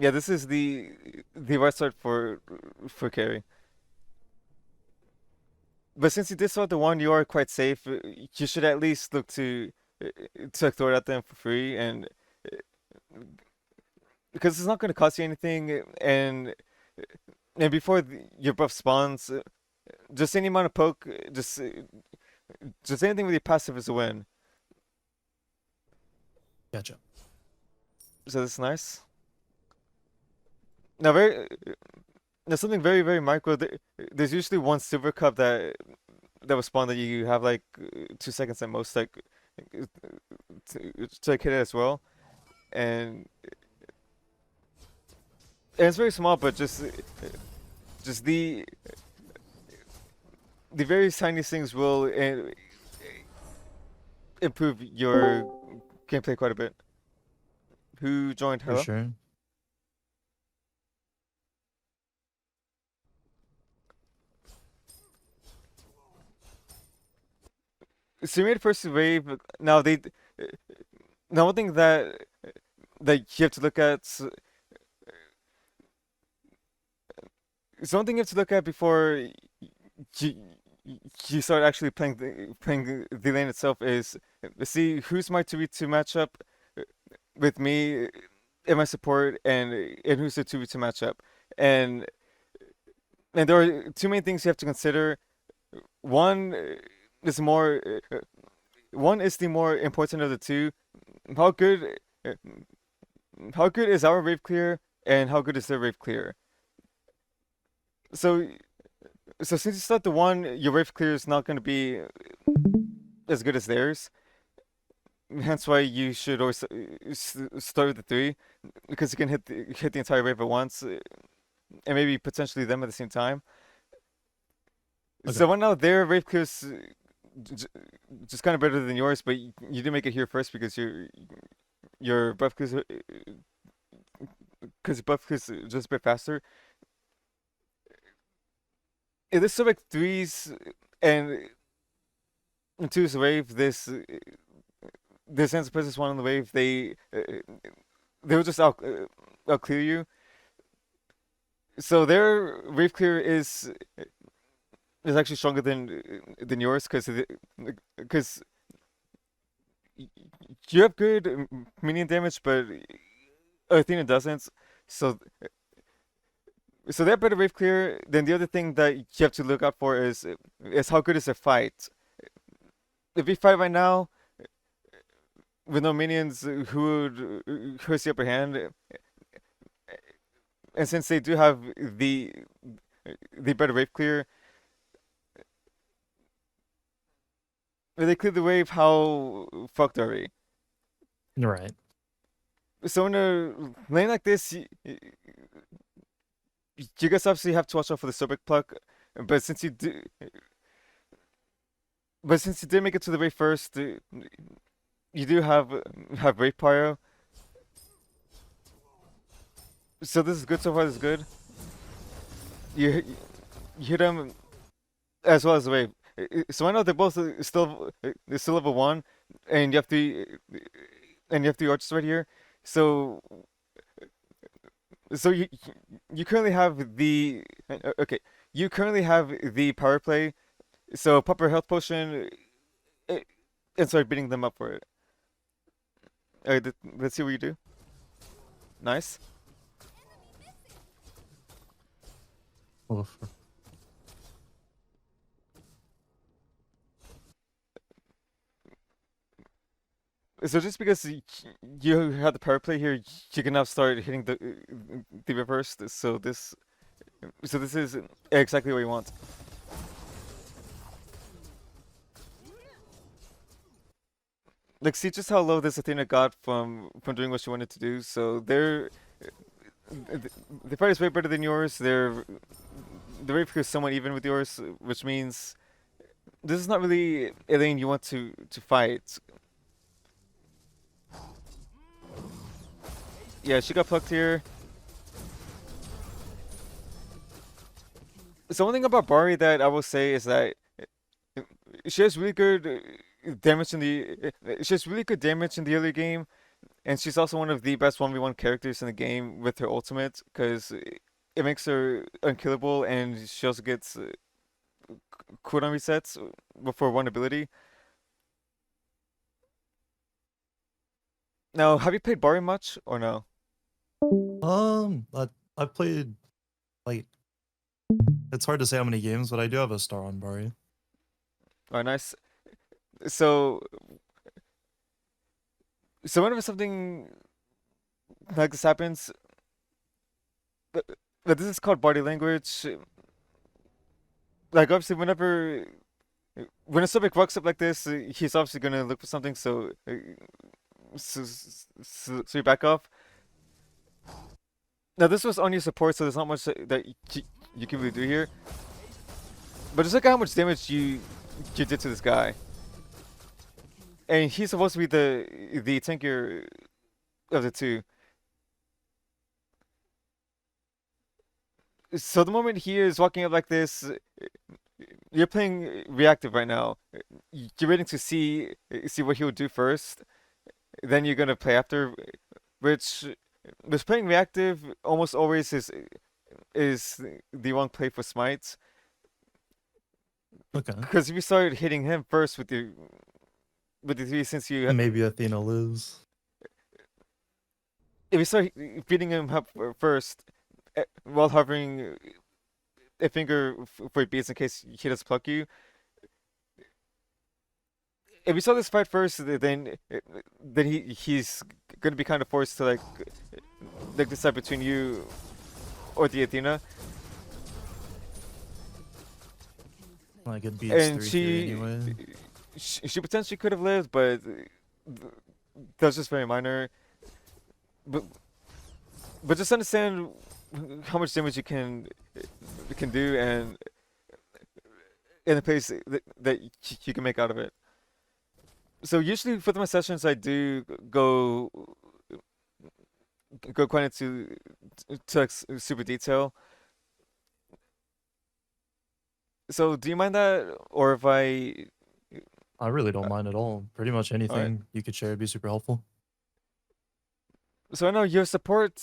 Yeah, this is the right start for carry. But since you did start the one, you are quite safe. You should at least look to throw it at them for free, and because it's not going to cost you anything, and before your buff spawns, just any amount of poke, just anything with your passive is a win. Gotcha. So that's nice. Now, there's something very very micro. There's usually one silver cup that will spawn that you have like 2 seconds at most, like to like hit it as well, and it's very small, but just the very tiny things will improve your gameplay quite a bit. Who joined? For Hello? sure. So you made first wave. Now one thing that you have to look at. So one thing you have to look at before you you start actually playing the lane itself is see who's my 2v2 matchup with me and my support, and who's the 2v2 matchup. And and there are two main things you have to consider. One is more one is the more important of the two. How good uh, how good is our wave clear, and how good is their wave clear? So since you start the one, your wave clear is not going to be as good as theirs. Hence why you should always start with the three, because you can hit the entire wave at once, and maybe potentially them at the same time. Okay. So right now their wave clear is just kind of better than yours, but you did make it here first because your buff clear because buff clear is just a bit faster. In this like threes and twos wave, this ends presence one on the wave, they will just out clear you. So their wave clear is actually stronger than yours because you have good minion damage, but Athena doesn't. So they have better wave clear. Then the other thing that you have to look out for is how good is their fight. If we fight right now with no minions, who has the upper hand? And since they do have the better wave clear, if they clear the wave, how fucked are we? Right. So in a lane like this, you guys obviously have to watch out for the Sobek pluck, but since you do, but since you did make it to the wave first, you do have Wave Pyro. So this is good so far. This is good. You you hit them as well as the wave. So I know they're both they're still level one, and you have three archers right here. So so you currently have the okay. You currently have the power play. So pop your health potion uh, and start beating them up for it. Alright, let's see what you do. Nice. We'll go for- So just because you have the power play here, you can now start hitting the reverse. So this is exactly what you want. Like, see just how low this Athena got from doing what she wanted to do. So the fight is way better than yours. The rate is somewhat even with yours, which means this is not really a lane you want to fight. Yeah, she got plucked here. So one thing about Bari that I will say is that she has really good damage in the she has really good damage in the early game, and she's also one of the best 1v1 characters in the game with her ultimate, because it makes her unkillable, and she also gets cooldown resets before one ability. Now, have you played Bari much or no? I played like it's hard to say how many games, but I do have a star on Bari. Oh, nice. So, so whenever something like this happens, but, but this is called body language. Like obviously, when a subject walks up like this, he's obviously gonna look for something. So you back off. Now this was on your support, so there's not much that you can really do here. But just look at how much damage you did to this guy, and he's supposed to be the tankier of the two. So the moment he is walking up like this, you're playing reactive right now. You're waiting to see what he would do first. Then you're gonna play after, which playing reactive almost always is the wrong play for Smite. Okay. Because if you start hitting him first with the three, since you Maybe Athena lives. if you start beating him up first while hovering a finger for beats in case he does pluck you. If you saw this fight first, then he's gonna be kind of forced to like decide between you or the Athena, Like it beats and 3-3 anyway. she potentially could have lived, but that's just very minor. But just understand how much damage you can do, and the pace that you can make out of it. So usually for my sessions, I do go quite into like super detail. So do you mind that, or if I really don't mind at all. Pretty much all right? anything you could share would be super helpful. So I know your support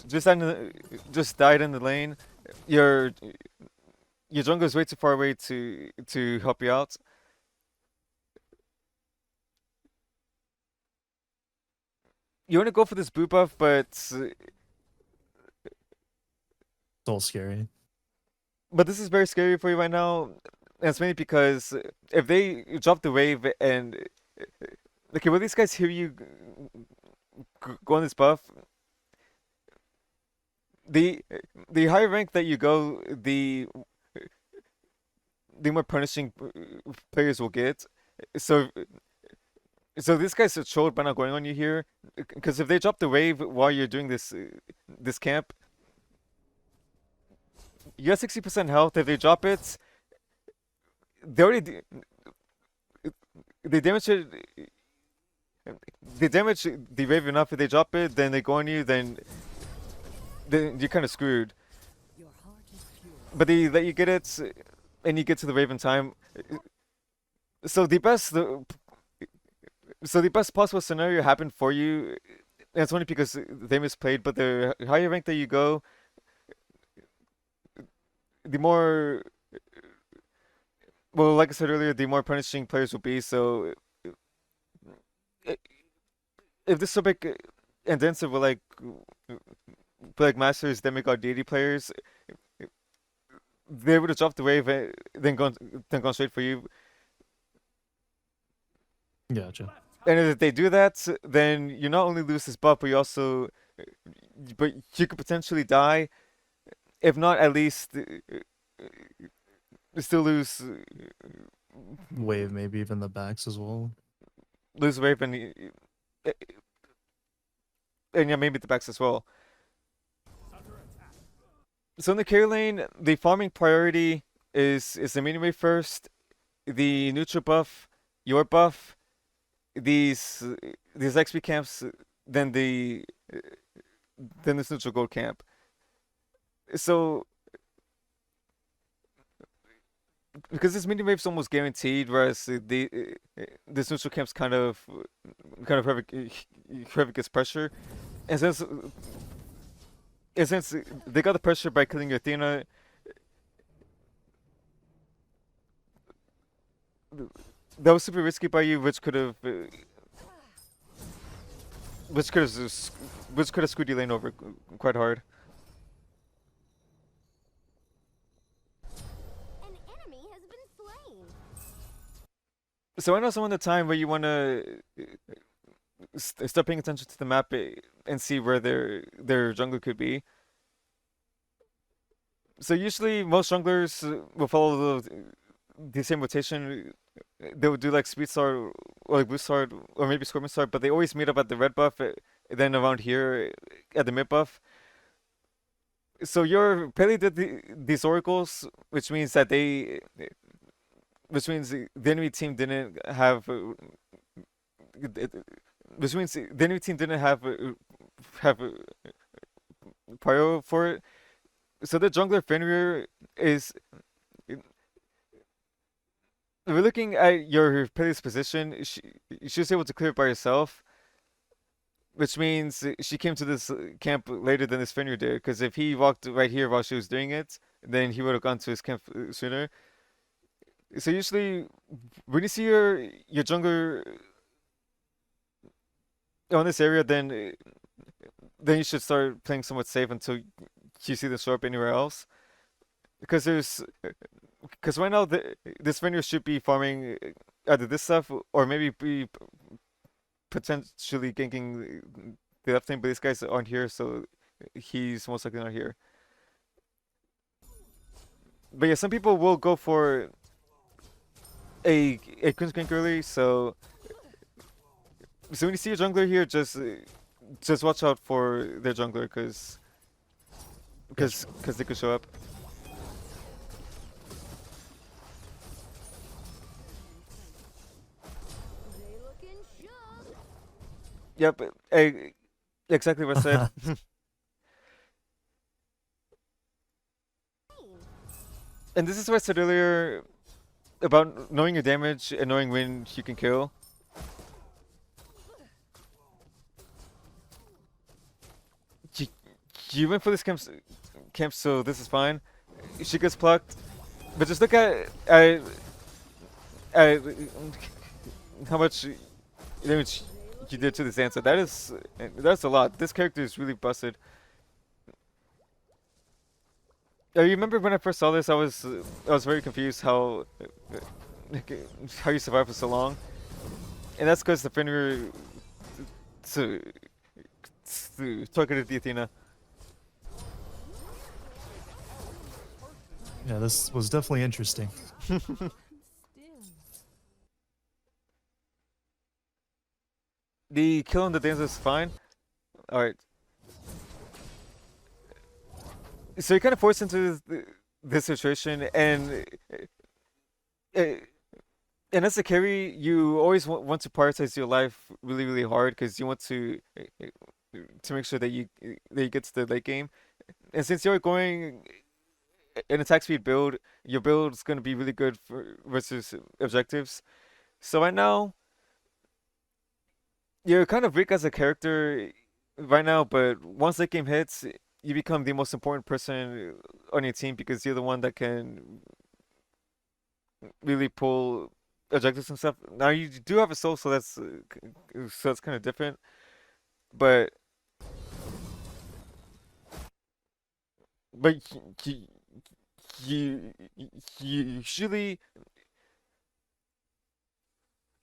just died in the lane. Your your jungle is way too far away to help you out. You want to go for this boot buff, It's all scary. but this is very scary for you right now. And it's mainly because if they drop the wave and okay, will these guys hear you go on this buff? The the higher rank that you go, the more punishing players will get. So these guys are trolled by not going on you here, because if they drop the wave while you're doing this camp, you have 60% health. If they drop it, they already they damage it. They damage the wave enough. If they drop it, then they go on you. Then you're kind of screwed. But they let you get it, and you get to the wave in time. So the best possible scenario happened for you. And it's only because they misplayed. But the higher rank that you go, the more well, like I said earlier, the more punishing players will be. So i- if this Subic and Denser were like Masters, Demigod deity players, they would have dropped the wave, then gone straight for you. Gotcha. And if they do that, then you not only lose this buff, but you could potentially die. If not, at least still Wave maybe even the backs as well. lose wave, and yeah, maybe the backs as well. So in the carry lane, the farming priority is the mini wave first, the neutral buff, your buff, these XP camps, then then this neutral gold camp. So because this mini wave's almost guaranteed, whereas this neutral camp's kind of whoever gets pressure, and since they got the pressure by killing your Athena, that was super risky by you, which could have screwed your lane over quite hard. An enemy has been slain. So I know some of the time where you want to start paying attention to the map and see where their jungler could be. So usually most junglers will follow the same rotation. They would do like Speed Sword or like Boost Sword or maybe Scorpion Sword, but they always meet up at the red buff, then around here at the mid buff. So your Pele did these oracles, which means the enemy team didn't have, which means the enemy team didn't have prior for it. So the jungler Fenrir is. We're looking at your Pele's position. She was able to clear it by herself, which means she came to this camp later than this Fenrir did. Because if he walked right here while she was doing it, then he would have gone to his camp sooner. So usually, when you see your jungler on this area, then you should start playing somewhat safe until you see them show up anywhere else. Because right now this Fenrir should be farming either this stuff or maybe be potentially ganking the left lane, but these guys aren't here, so he's most likely not here. But yeah, some people will go for a Queen's gank early, so when you see a jungler here, just watch out for their jungler, because they could show up. They looking shook. Yep, exactly what I said. And this is what I said earlier about knowing your damage and knowing when you can kill. You, you went for this camp, so this is fine. She gets plucked, but just look at how much damage you did to this answer. That's a lot. This character is really busted. I remember when I first saw this, I was very confused how you survived for so long, and that's because the Fenrir targeted the Athena. Yeah, this was definitely interesting. Still. The kill on the dance is fine. All right. So you're kind of forced into this situation, uh, and as a carry, you always want to prioritize your life really, really hard because you want to make sure that you get to the late game. And since you're going an attack speed build, your build is going to be really good for versus objectives. So right now, you're kind of weak as a character right now, but once that game hits, you become the most important person on your team because you're the one that can really pull objectives and stuff. Now you do have a soul, so that's kind of different. But but you, you usually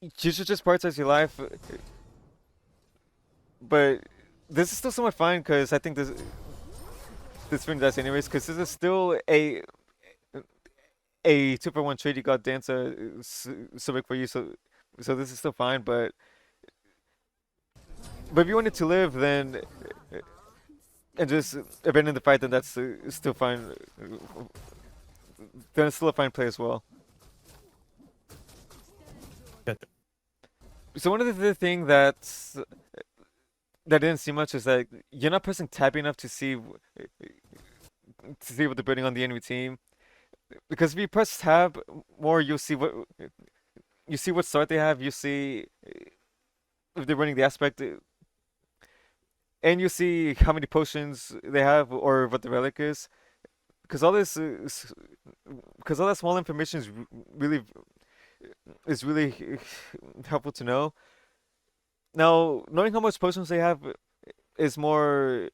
you should just prioritize your life. But this is still somewhat fine because I think this thing does anyways, because this is still a 2-for-1 trade. You got Dancer so big for you, so this is still fine. But if you wanted to live, then and just abandon the fight, then that's still fine. Then it's still a fine play as well. Gotcha. So one of the thing that didn't see much is that you're not pressing tab enough to see what they're building on the enemy team. because if you press tab more, you see what start they have. You see if they're running the aspect, and you see how many potions they have or what the relic is. Because all this is, because all that small information is really helpful to know. Now, knowing how much potions they have is more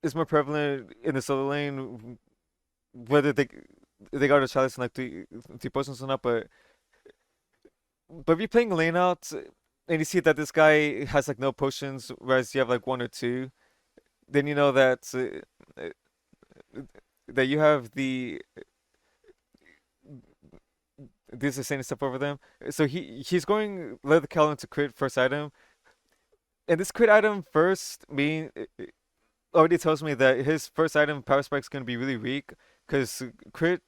is more prevalent in the solo lane, whether they got a chalice and like three potions or not. But if you're playing a lane out and you see that this guy has like no potions, whereas you have like one or two, then you know uh, that you have the sustaining stuff over them. So he's going Leather Callan to crit first item, and this crit item first already tells me that his first item power spike is going to be really weak because crit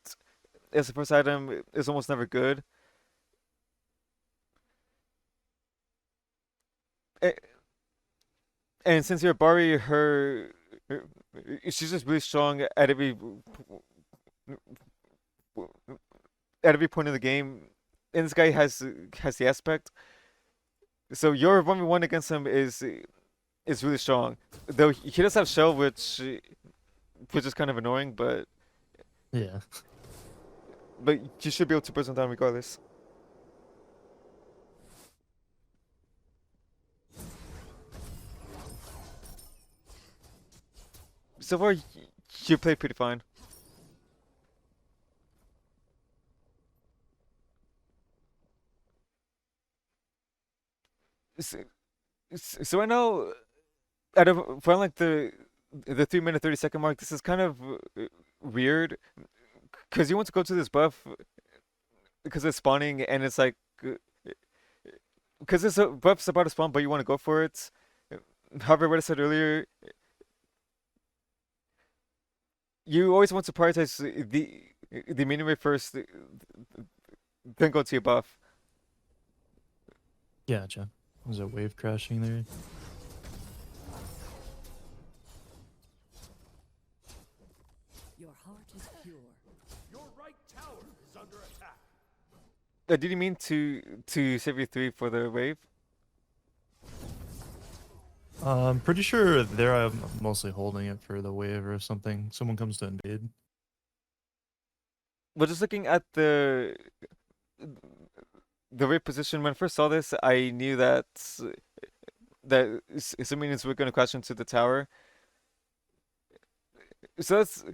as the first item is almost never good. A- And since you're Bari, she's just really strong at every point in the game. And this guy has the aspect. So your 1v1 against him is really strong. Though he does have shell, which is kind of annoying, Yeah. but you should be able to prison down regardless. So far, you play pretty fine. So, so right now, out of around like the 3 minute 30 second mark, this is kind of weird because you want to go to this buff because it's spawning and it's like because this buff's about to spawn, but you want to go for it. However, what I said earlier, you always want to prioritize the minion wave first, then go to your buff. Gotcha. There's a wave crashing there. Your heart is pure. Your right tower is under attack. Did you mean to save your three for the wave? I'm pretty sure there I'm mostly holding it for the wave or something. Someone comes to invade. But just looking at the wave position, when I first saw this, I knew that some minions were going to crash into the tower. So that's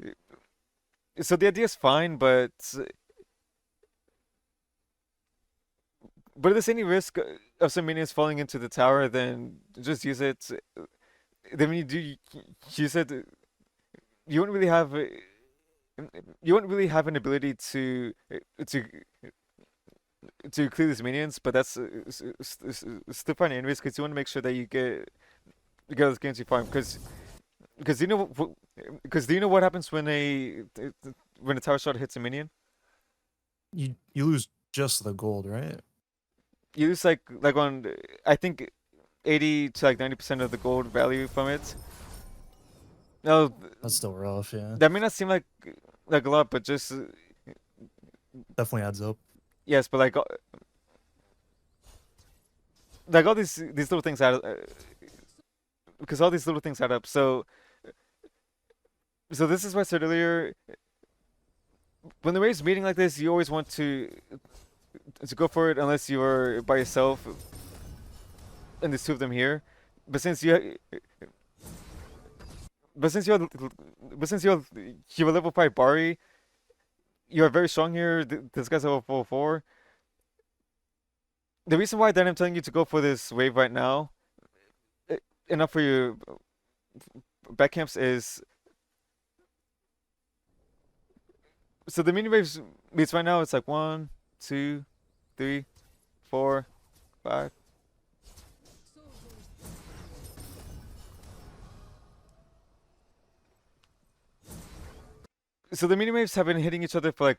so the idea is fine, but if there's any risk of some minions falling into the tower, then just use it. Then when you do use it, you won't really have you won't really have an ability to to clear these minions, but that's still fine anyways because you want to make sure that you get those games you farm because do you know what happens when a tower shot hits a minion? You lose just the gold, right? You lose like on I think 80 to like 90% of the gold value from it. No, That's still rough, yeah. that may not seem like a lot, but just Definitely adds up. yes, but like all these little things add because all these little things add up. So this is what I said earlier. When the wave's meeting like this, you always want to go for it unless you're by yourself, and there's two of them here. But since you but since you're but since you're a level 5 Bari, you're very strong here. This guy's level 4. The reason why then I'm telling you to go for this wave right now, enough for your back camps is so the mini waves meets right now. It's like 1, 2, 3, 4, 5. So the mini waves have been hitting each other for like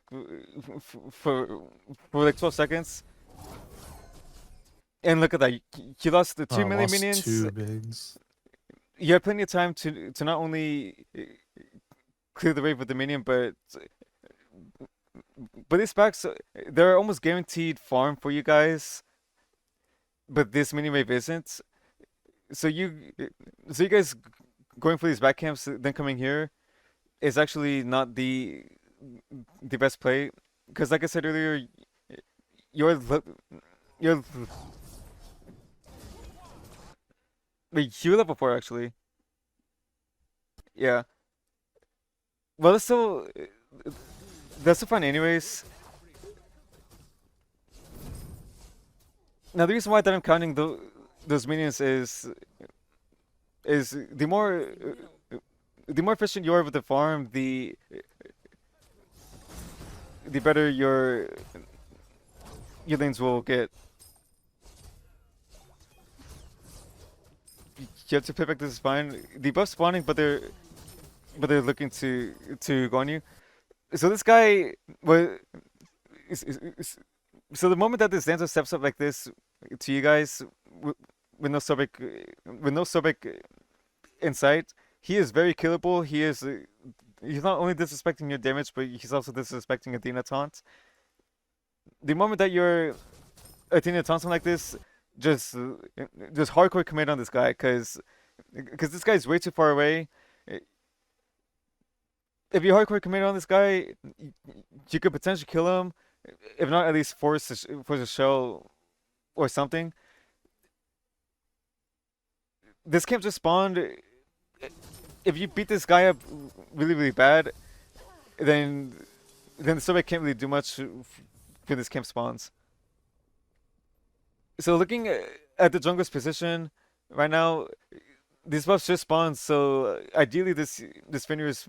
for like 12 seconds. And look at that. You lost the 2 million Lost minions. 2 bigs. You had plenty of time to not only clear the wave with the minion, but these packs they're almost guaranteed farm for you guys, but this mini wave isn't. So you guys going for these back camps, then coming here is actually not the best play, because like I said earlier, you're you're wait, you were level 4 actually. Yeah. Well, that's still fine anyways. Now the reason why that I'm counting those minions is the more efficient you are with the farm, the better your lanes will get. You have to pay back, this is fine. The buff spawning, but they're looking to go on you. So this guy was so the moment that this Danzo steps up like this to you guys with no Sobek in sight, he is very killable. He's not only disrespecting your damage, but he's also disrespecting Athena taunt. The moment that you're Athena taunting like this, just just hardcore commit on this guy, because this guy's way too far away. If you hardcore commit on this guy, you could potentially kill him. If not, at least force a shell or something. This camp just spawned. If you beat this guy up really, really bad, then the Soviet can't really do much when this camp spawns. So looking at the jungler's position right now, these buffs just spawned. So ideally, this Fenrir is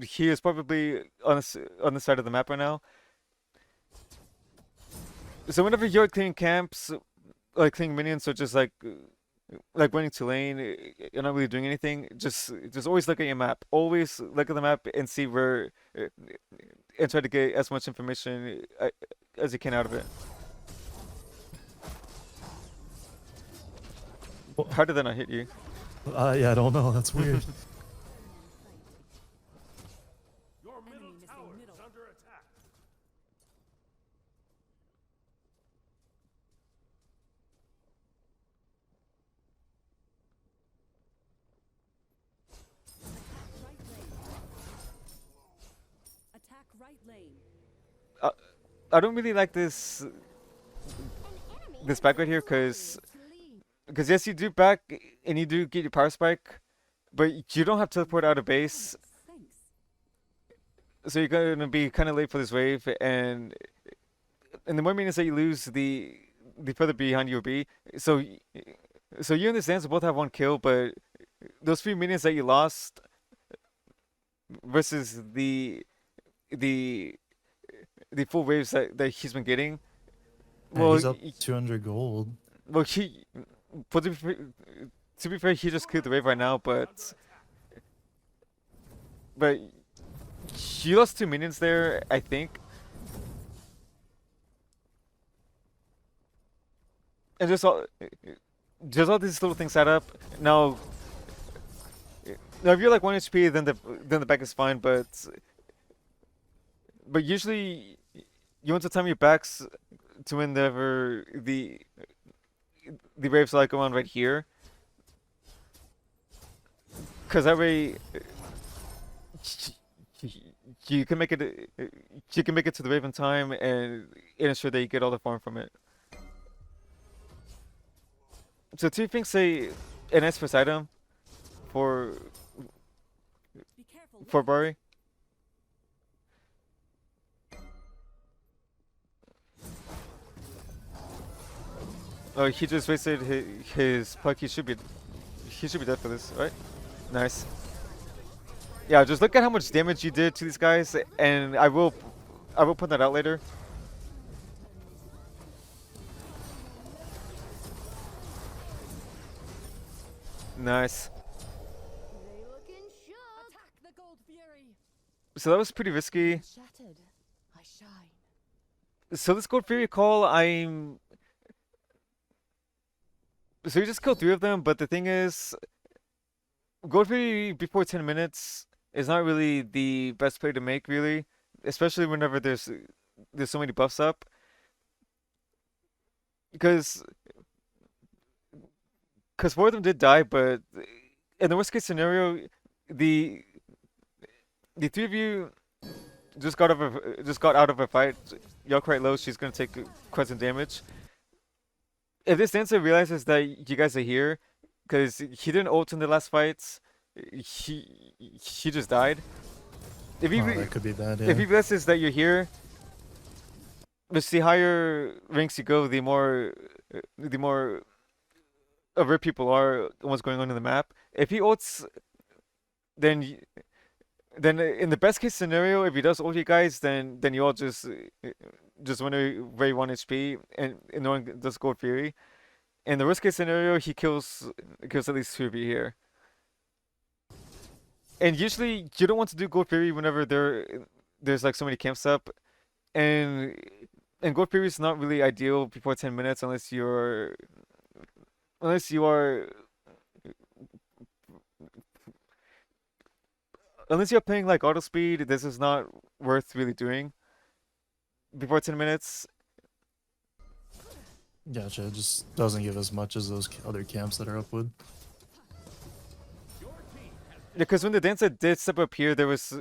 he is probably on the side of the map right now. So whenever you're clearing camps, like clearing minions, or just like running to lane, you're not really doing anything. Just always look at your map. Always look at the map and see where, and try to get as much information as you can out of it. How did that not hit you? Yeah, I don't know. That's weird. Your middle tower is under attack. Right lane. Attack right lane. I don't really like this An enemy this has back right been here, slain. because yes, you do back and you do get your power spike, but you don't have teleport out of base, Thanks. so you're gonna be kind of late for this wave, and the more minions that you lose, the further behind you'll be. So you and this Dancer both have 1 kill, but those few minions that you lost versus the the full waves that he's been getting. Yeah, Well, he's up 200 gold. well, but to be fair, he just cleared the wave right now, but he lost 2 minions there, I think, and just all these little things add up. Now, if you're like 1 HP, then the back is fine, but usually you want to time your backs to whenever the waves like around right here, because that way you can make it to the wave in time and ensure that you get all the farm from it. So two things say an S first item for Be careful. for BARI. Oh, he just wasted his puck. He should be dead for this, right? Nice. Yeah, just look at how much damage you did to these guys, and I will point that out later. Nice. They looking shook. Attack the gold fury. So that was pretty risky. Shattered. I shine. So this Gold Fury call, so you just killed 3 of them, but the thing is, gold fury before 10 minutes is not really the best play to make, really, especially whenever there's so many buffs up. Because four of them did die, but in the worst case scenario, the the three of you just got out of a fight. You're quite low. She's gonna take quite some damage. If this dancer realizes that you guys are here, because he didn't ult in the last fights, he just died. If he Oh, that could be bad. if he Yeah. realizes that you're here, which the higher ranks you go, the more aware people are of what's going on in the map. If he ults, then then in the best case scenario, if he does ult you guys, then you all just win a very 1 HP and no one does gold fury. In the worst case scenario, he kills at least 2 of you here. And usually you don't want to do gold fury whenever there's like so many camps up, and gold fury is not really ideal before 10 minutes unless you are unless you're playing like auto speed. This is not worth really doing before 10 minutes. Gotcha. It just doesn't give as much as those other camps that are up with. Because when the dancer did step up here, there was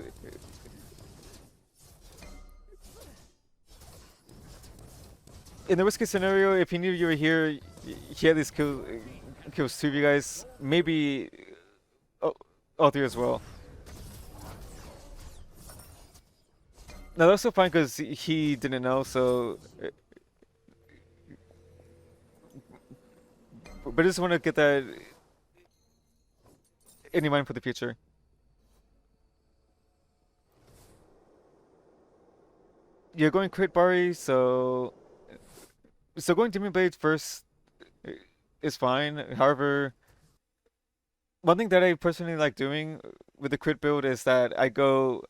in the worst case scenario, if he knew you were here, he at least kills 2 of you guys, maybe all 3 as well. Now that's also fine because he didn't know, so. But I just want to get that in your mind for the future. You're going crit Bari, so going Demon Blade first is fine. However, one thing that I personally like doing with the crit build is that I go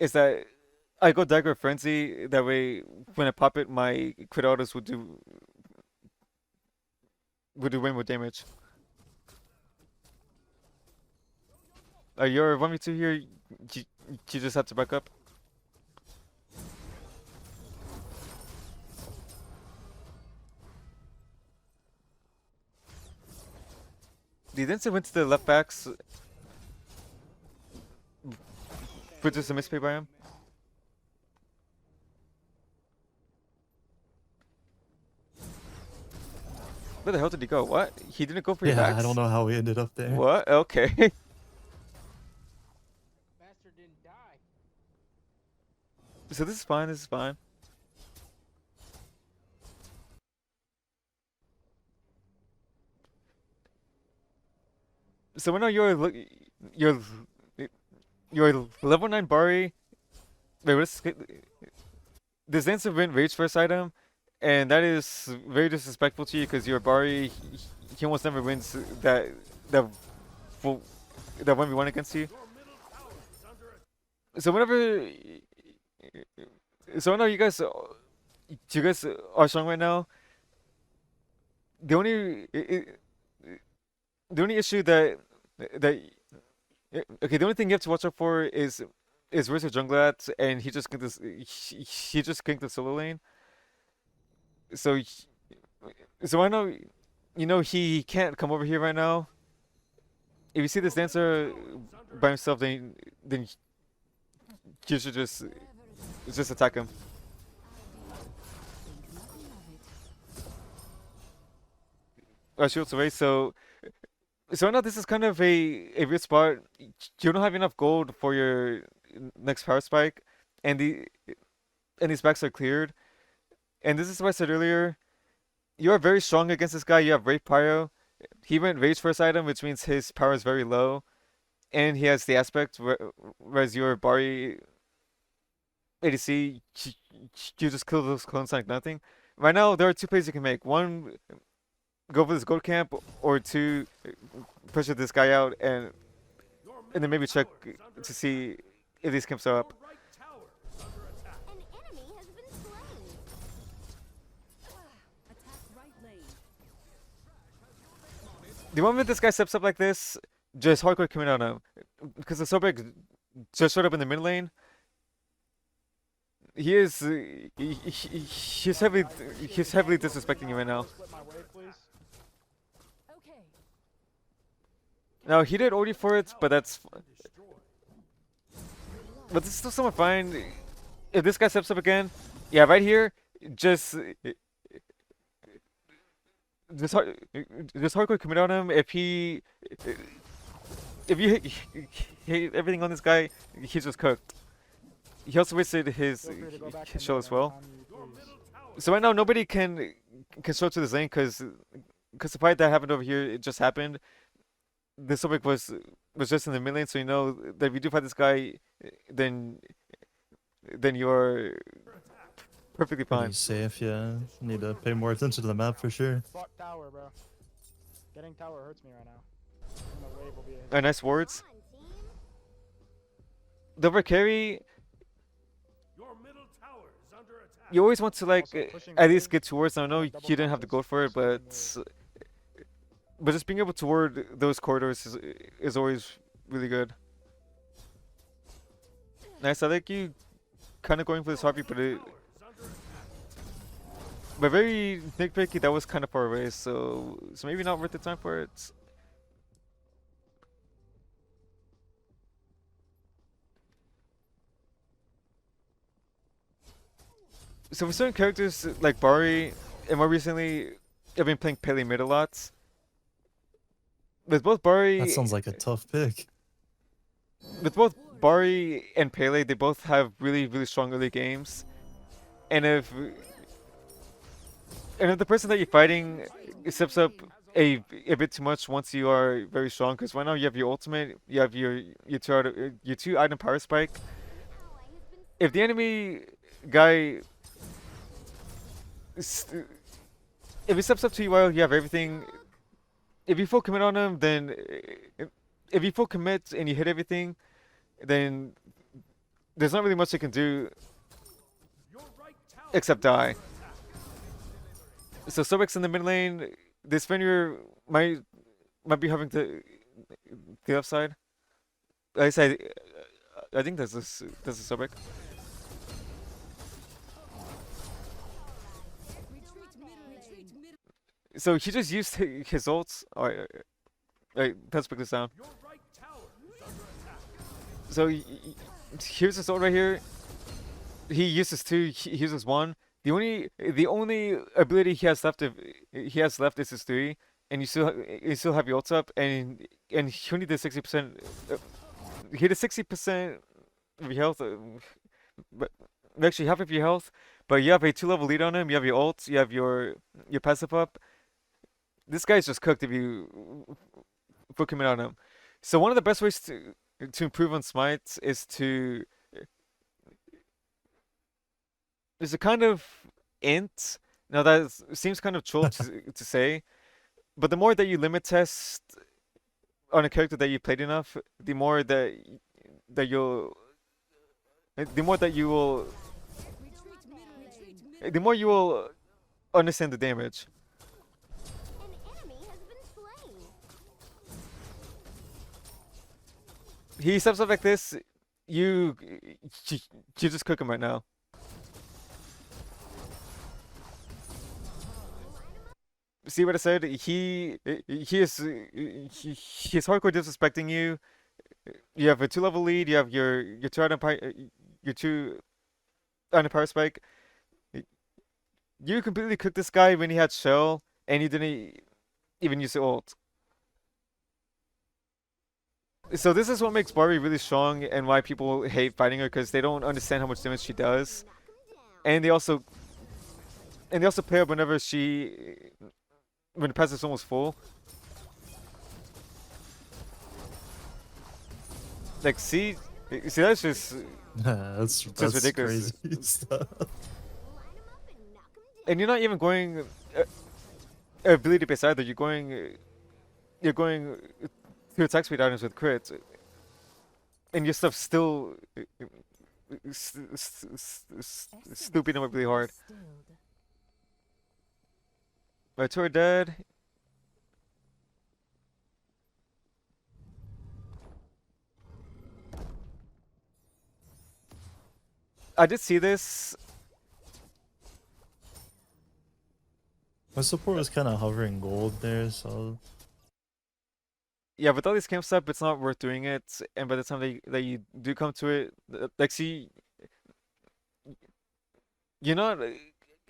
Dagger Frenzy. That way, when I pop it, my crit autos would do way more damage. You're 1v2 here. You just have to back up. The dancer went to the left backs, which is a misplay by him. Where the hell did he go? What? He didn't go for your Yeah, backs? I don't know how we ended up there. What? Okay. Master didn't die. So this is fine. This is fine. So now you're level 9 Bari. Wait, this dancer went rage first item, and that is very disrespectful to you because you're Bari. He almost never wins that full, that 1v1 against you. So whenever I know you guys are strong right now. The only issue that okay, the only thing you have to watch out for is where's your jungle at, and he just kinked the solo lane. So I know he can't come over here right now. If you see this dancer by himself, then you should just attack him. Shields away. So right now this is kind of a weird spot. You don't have enough gold for your next power spike, and these backs are cleared. And this is what I said earlier. You are very strong against this guy. You have Wraith Pyro. He went Rage first item, which means his power is very low, and he has the aspect. Whereas your Bari ADC, you just kill those clones like nothing. Right now, there are 2 plays you can make. One, go for this gold camp, or 2, pressure this guy out, and then maybe check to see if these camps are up. An enemy has been slain. Attack right lane. The moment this guy steps up like this, just hardcore coming out on him because the Sobek just showed up in the mid lane. He is he's heavily disrespecting you right now. Split my wave, please. Okay. Now he did OD for it, but this is still somewhat fine. If this guy steps up again, yeah, right here, just hardcore commit on him. If you hit everything on this guy, he's just cooked. He also wasted his Feel free to go back to show mid as well. anytime you please. So right now nobody can show to this lane because the fight that happened over here, it just happened. The Sobek was just in the mid lane, so you know that if you do fight this guy, then you're perfectly fine. Pretty safe, yeah. Need to pay more attention to the map for sure. Fuck tower, bro. Getting tower hurts me right now. And the wave will be Nice words. Come on, team. The over carry, Your middle tower is under attack. you always want to like Also pushing at least wave, get towards. I know you double didn't have to combos, go for it, splitting but just being able to ward those corridors is always really good. Nice, I like you kind of going for this Harvey, but very nitpicky. That was kind of far away, so maybe not worth the time for it. So for certain characters like Bari, and more recently, I've been playing Pele mid a lot. With both Bari, That sounds like a tough pick. with both Bari and Pele, they both have really strong early games. And if the person that you're fighting steps up a bit too much once you are very strong, because right now you have your ultimate, you have your two item power spike. If the enemy guy if he steps up to you while you have everything, if you full commit on him, then if you full commit and you hit everything, then there's not really much you can do Your right tower except die. So Sobek's in the mid lane. This Fenrir might be having the left side. Like I said, I think there's a Sobek. Retreat middle. So he just used his ults. Alright, let's break this down. Your right tower is under attack. So here's his ult right here. He uses two. He uses one. The only ability he has left is his three, and you still have your ults up, and he only did 60%. He did 60% of your health, but actually half of your health. But you have a 2-level lead on him. You have your ult. You have your passive up. This guy's just cooked if you put him on him. So one of the best ways to improve on Smite is to kind of int. Now that seems kind of troll to say, but the more that you limit test on a character that you played enough, the more that you will understand the damage. An enemy has been slain. He steps up like this, you just cook him right now. See what I said? He is hardcore disrespecting you. You have a 2-level lead. You have your two item power spike. You completely cooked this guy when he had shell, and you didn't even use the ult. So this is what makes Bari really strong, and why people hate fighting her, because they don't understand how much damage she does, and they also play up whenever when the passive's almost full. Like, see, that's just that's ridiculous. crazy stuff. And you're not even going ability based either. You're going to attack speed items with crits, and your stuff still beating them up really hard. My two are dead. I did see this. My support was kind of hovering gold there, so Yeah, with all these camp stuff, it's not worth doing it. And by the time that you do come to it, like, see, you're not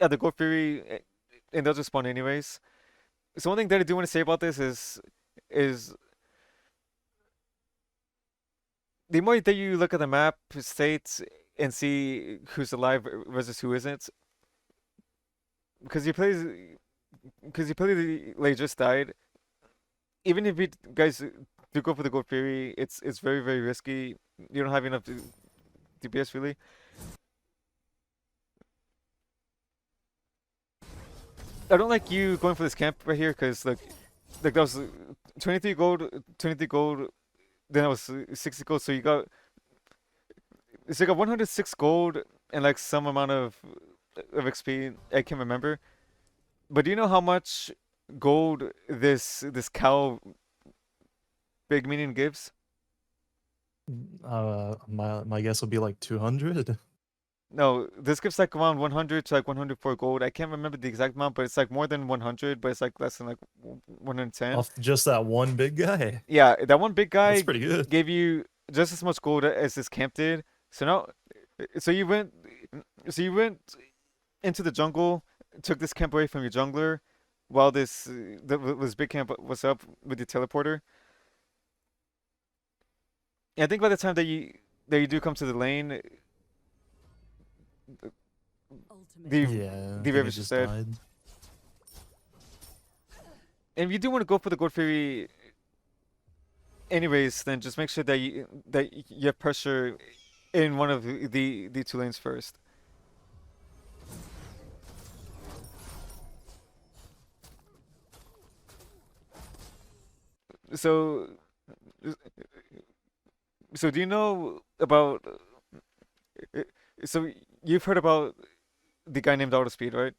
at the Gold Fury, and they'll just spawn anyways. So one thing that I do want to say about this is the more that you look at the map states and see who's alive versus who isn't, because you play like just died. Even if you guys do go for the Gold Fury, it's very very risky. You don't have enough DPS really. I don't like you going for this camp right here because like that was 23 gold, 23 gold. Then it was 60 gold. So you got it's like a 106 gold and like some amount of XP. I can't remember. But do you know how much gold this cow big minion gives? my guess would be like 200. No, this gives like around 100 to like 104 gold. I can't remember the exact amount, but it's like more than 100, but it's like less than like 110. Off just that one big guy. Yeah, that one big guy That's pretty good. gave you just as much gold as this camp did. So now, so you went, so you went into the jungle, took this camp away from your jungler, while this big camp was up with the teleporter. And I think by the time that you do come to the lane, the Yeah, I think river it just just dead. died. And if you do want to go for the Gold Fury anyways, then just make sure that you have pressure in one of the two lanes first. So so do you know about so you've heard about the guy named Autospeed, right?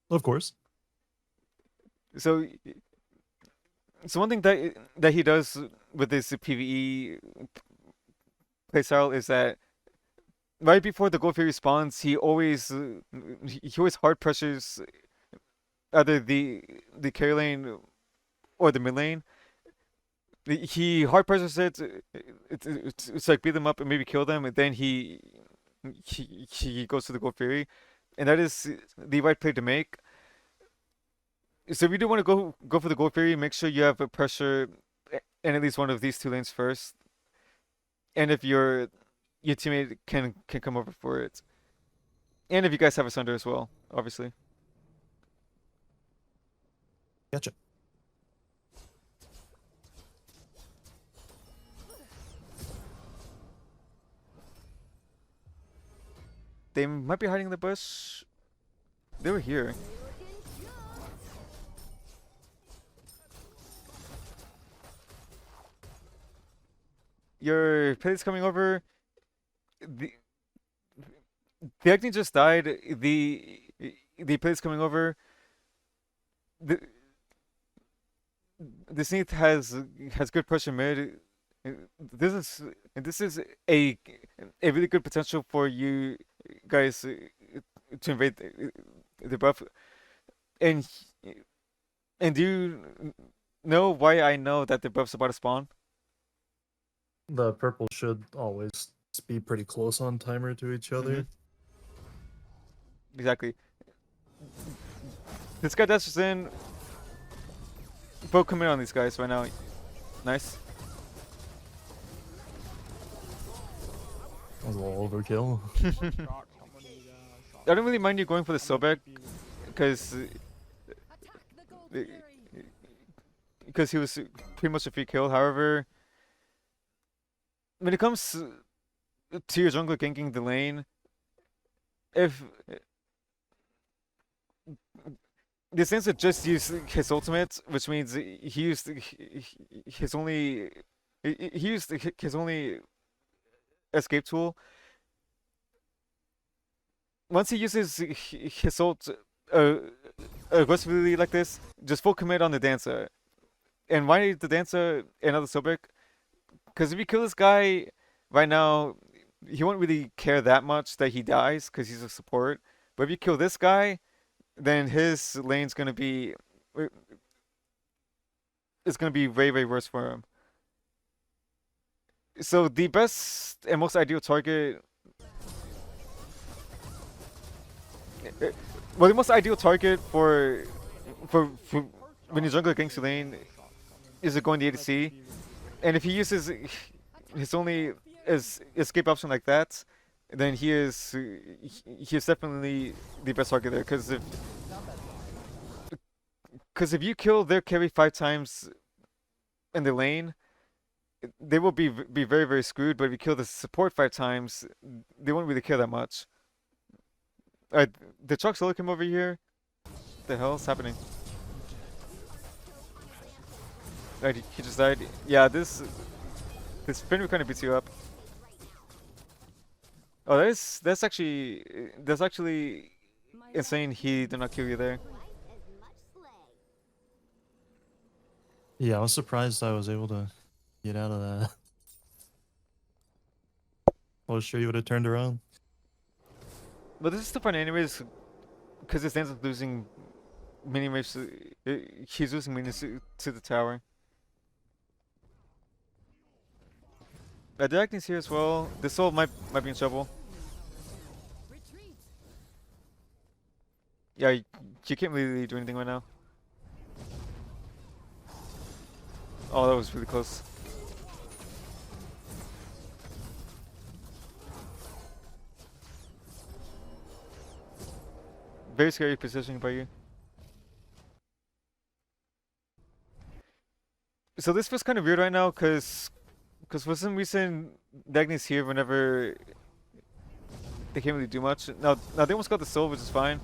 Of course. So so one thing that he does with this PvE playstyle is that right before the Gold Fury spawns, he always hard pressures either the carry lane or the mid lane. He hard pressures it. It's like beat them up and maybe kill them, and then he goes to the Gold Fury, and that is the right play to make. So if you do want to go for the Gold Fury, make sure you have a pressure in at least one of these two lanes first, and if your teammate can come over for it, and if you guys have a Sunder as well, obviously. Gotcha. They might be hiding in the bush. They were here. Your play's coming over. The Agni just died. The play's coming over. The the Smite has good pressure mid. This is a really good potential for you guys to invade the buff. And do you know why I know that the buff's about to spawn? The purple should always be pretty close on timer to each other. Exactly. This guy dashes in. Both come in on these guys right now. Nice. That was a little overkill. I don't really mind you going for the Sobek because he was pretty much a free kill. However, when it comes to your jungler ganking the lane, if the Sansa just used his ultimate, which means he used his only escape tool. Once he uses his ult aggressively like this, just full commit on the Dancer. And why the Dancer and other Sobek? Because if you kill this guy right now, he won't really care that much that he dies because he's a support. But if you kill this guy, then his lane's gonna be it's gonna be way way worse for him. So the best and most ideal target, well, the most ideal target for when you jungle against your lane is it going to ADC, and if he uses his only escape option like that, then he is definitely the best target there. Because if you kill their carry 5 times in the lane, they will be very very screwed. But if you kill the support 5 times, they won't really care that much. Did Chalk solo come over here? What the hell's happening? He just died. Yeah, this Fenrir kind of beats you up. Oh, that's actually insane. He did not kill you there. Twice as much slay. Yeah, I was surprised I was able to get out of that. I was sure you would have turned around. But this is the fun anyways, because it ends up losing mini waves. He's losing minions to the tower. The Agnes here as well. The soul might be in trouble. Retreat. Yeah, you can't really do anything right now. Oh, that was really close. Very scary positioning by you. So this feels kind of weird right now, cause for some reason Dagny's here whenever they can't really do much. Now they almost got the soul, which is fine.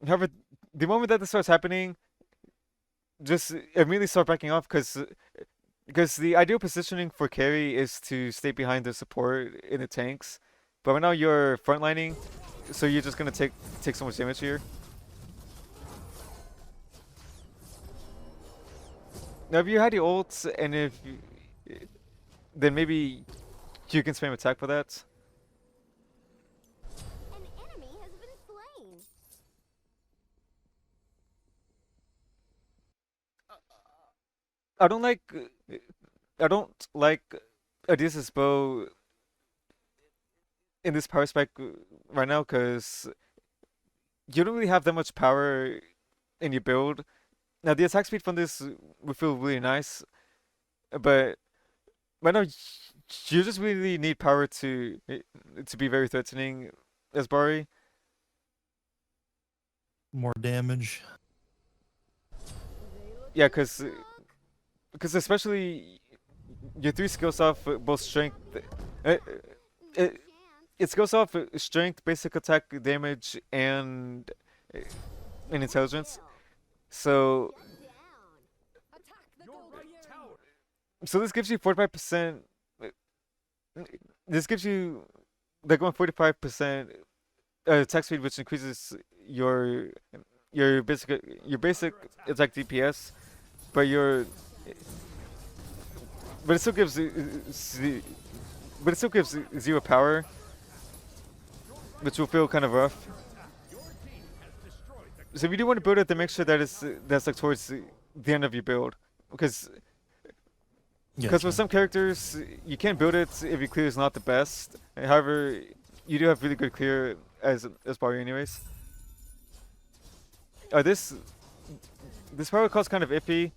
However, the moment that this starts happening, just immediately start backing off, because the ideal positioning for carry is to stay behind the support in the tanks. But right now you're frontlining, so you're just gonna take so much damage here. Now if you had the ults and then maybe you can spam attack for that. An enemy has been slain. I don't like Odysseus' bow in this power spec right now, because you don't really have that much power in your build. Now the attack speed from this would feel really nice, but right now you just really need power to be very threatening as Bari. More damage. Yeah, because especially your 3 skills off both strength. Uh, No it, chance. it skills off strength, basic attack damage, and intelligence. So Down. Attack the Your gold right here. tower. so this gives you 45%. This gives you like 45% attack speed, which increases your basic attack DPS, but it still gives but it still gives 0 power, which will feel kind of rough. So if you do want to build it, then make sure that that's like towards the end of your build, because Yeah, for some characters you can't build it if your clear is not the best. However, you do have really good clear as Bari anyways. This power call's kind of iffy.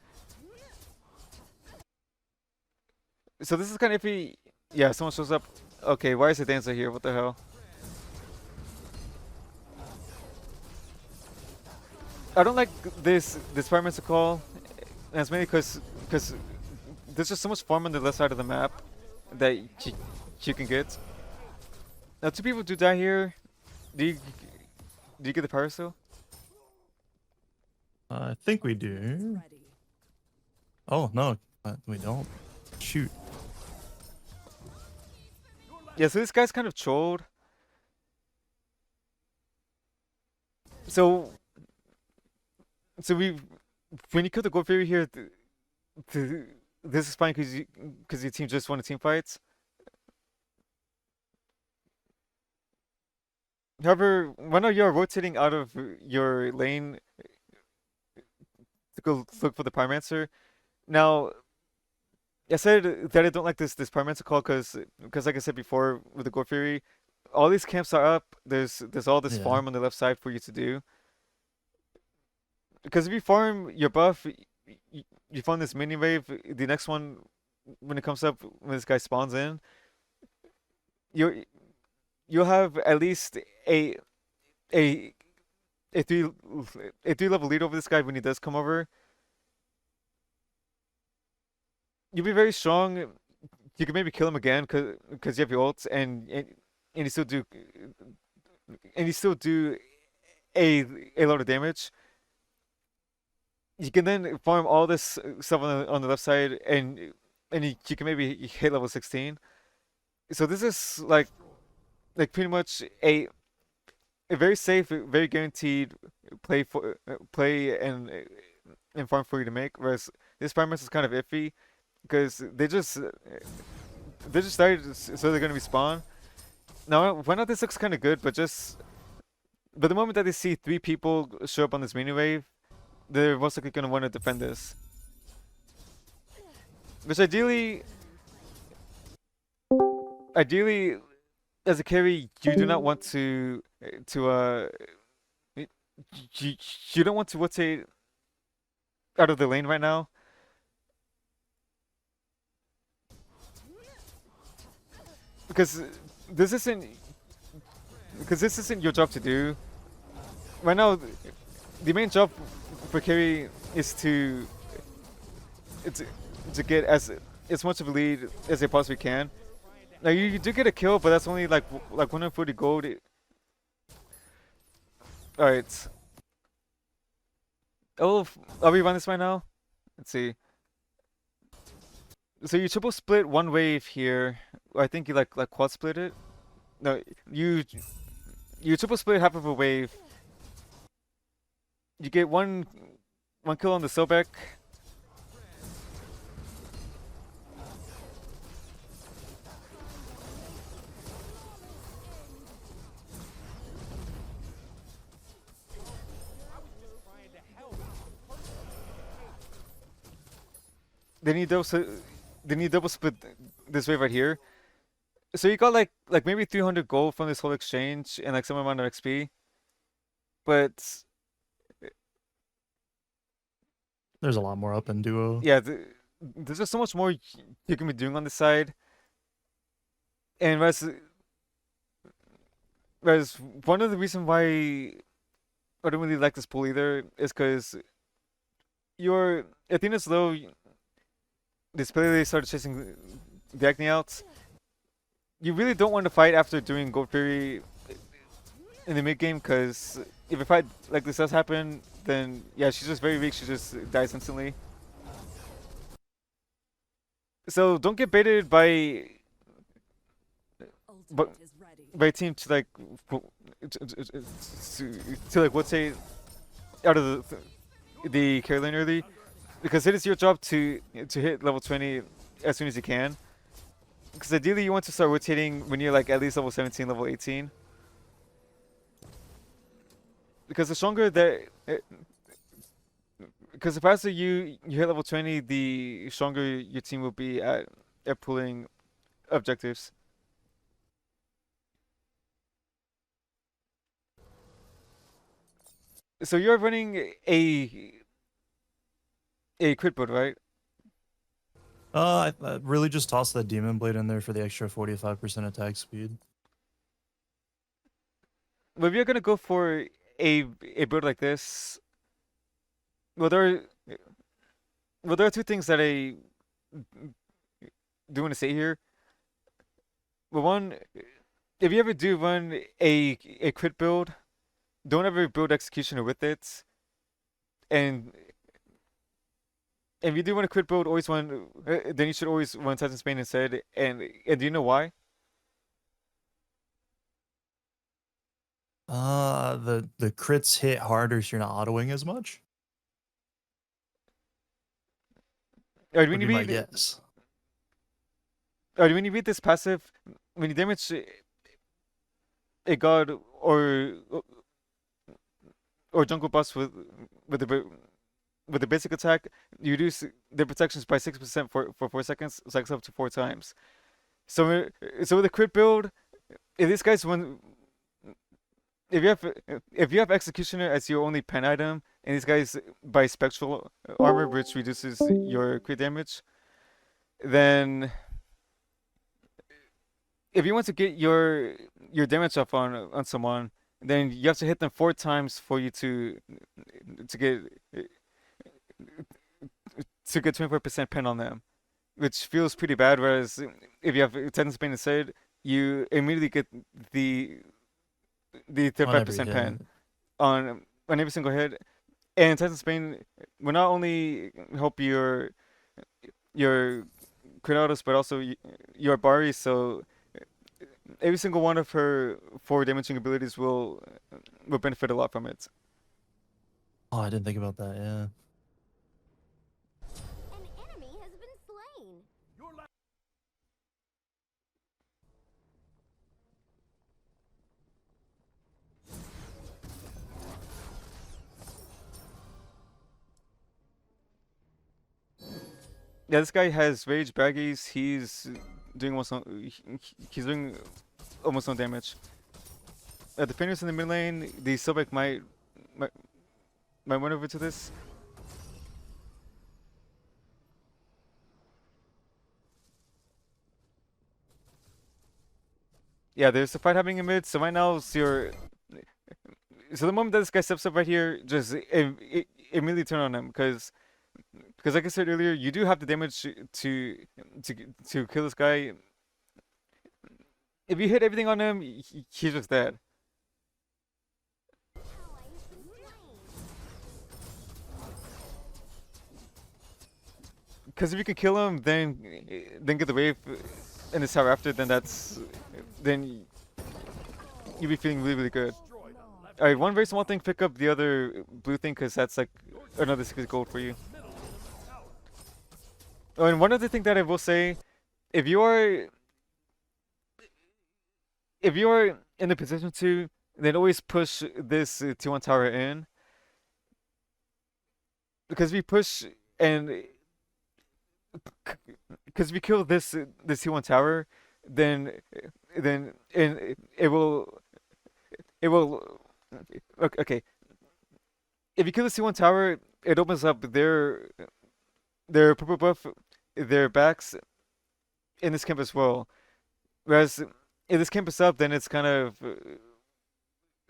So this is kind of iffy. Yeah, someone shows up. Okay, why is the dancer here? What the hell? I don't like this fireman's call, and it's mainly because there's just so much farm on the left side of the map that you can get. Now 2 people do die here. Do you get the power still? I think we do. Ready. Oh, no, we don't. Shoot. Yeah, so this guy's kind of trolled. So when you kill the gold fairy here, this is fine because your team just won a team fight. However, when you're rotating out of your lane to go look for the Pyromancer, now I said that I don't like this Pyromancer call because like I said before with the Gore Fury, all these camps are up. There's all this Yeah. farm on the left side for you to do. Because if you farm your buff, you farm this mini wave. The next one, when it comes up, when this guy spawns in, you you'll have at least a a three a 3 level lead over this guy when he does come over. You'll be very strong. You can maybe kill him again because you have your ults and you still do and you still do a lot of damage. You can then farm all this stuff on the left side and you can maybe hit level 16. So this is like pretty much a very safe, very guaranteed play and farm for you to make. Whereas this Primus is kind of iffy because they just started so they're gonna respawn. Now why not? This looks kind of good, but the moment that they see 3 people show up on this mini wave, they're most likely gonna want to defend this. Which ideally, as a carry, you do not want y- you, you don't want to rotate out of the lane right now. Because this isn't this isn't your job to do. Right now, the main job for carry is to, to get as much of a lead as they possibly can. Now you do get a kill, but that's only like 140 gold. All right. Oh, are we running this right now? Let's see. So you triple split one wave here. I think you like quad split it. No, you triple split half of a wave. You get one kill on the Sobek. Then you double split this wave right here. So you got like maybe 300 gold from this whole exchange and like some amount of XP. But There's a lot more up in duo. yeah, there's just so much more you can be doing on this side. And whereas one of the reasons why I don't really like this pool either is because your Athena's low. This player they started chasing the Acne out. You really don't want to fight after doing Gold Fury in the mid game because if a fight like this does happen, then yeah, she's just very weak. She just dies instantly. So don't get baited but Ultimate is ready. by a team to like to like what's say out of the carry lane early because it is your job to hit level 20 as soon as you can. Because ideally you want to start rotating when you're like at least level 17, level 18. Because the stronger that because the faster you hit level 20, the stronger your team will be at pulling objectives. So you're running a crit build, right? I really just tossed that Demon Blade in there for the extra 45% attack speed. But if you're gonna go for a build like this, well there are 2 things that I do want to say here. But one, if you ever do run a crit build, don't ever build executioner with it. And if you do want a crit build, always run. Then you should always run Titan Spain instead. And do you know why? The crits hit harder, so you're not autoing as much. Alright, Would be my guess. when you read this passive, when you damage a god or jungle boss with with the basic attack, you reduce their protections by 6% for 4 seconds, cycles up to 4 times. So with a crit build, if these guys when if you have Executioner as your only pen item, and these guys buy Spectral Armor, which reduces your crit damage, then if you want to get your damage up on someone, then you have to hit them 4 times for you to get to get 24% pen on them, which feels pretty bad. Whereas if you have Titan Spain instead, you immediately get the On 35% every pen hit. on every single hit. And Titan Spain will not only help your Kratos, but also your Bari. So every single one of her 4 damaging abilities will benefit a lot from it. Oh, I didn't think about that. Yeah. An enemy has been slain. Your last Yeah, this guy has Rage Baggies. Doing almost he's doing almost no damage. The defenders in the mid lane, the Sobek might run over to this. Yeah, there's a fight happening in mid. So right now, so the moment that this guy steps up right here, just immediately turn on him because like I said earlier, you do have the damage to kill this guy. If you hit everything on him, he's just dead. Ally has been slain. Because if you can kill him, then get the wave in this tower after, then you'll be feeling really good. destroyed a left All right, one very small thing, pick up the other blue thing because that's like another 6 gold for you. middle tower. Oh, and one other thing that I will say, if you are in the position to, then always push this T1 tower in, because if you push and because if you kill this T1 tower, then and it will okay. If you kill the C1 tower, it opens up their purple buff, their backs in this camp as well. Whereas if this camp is up, then it's kind of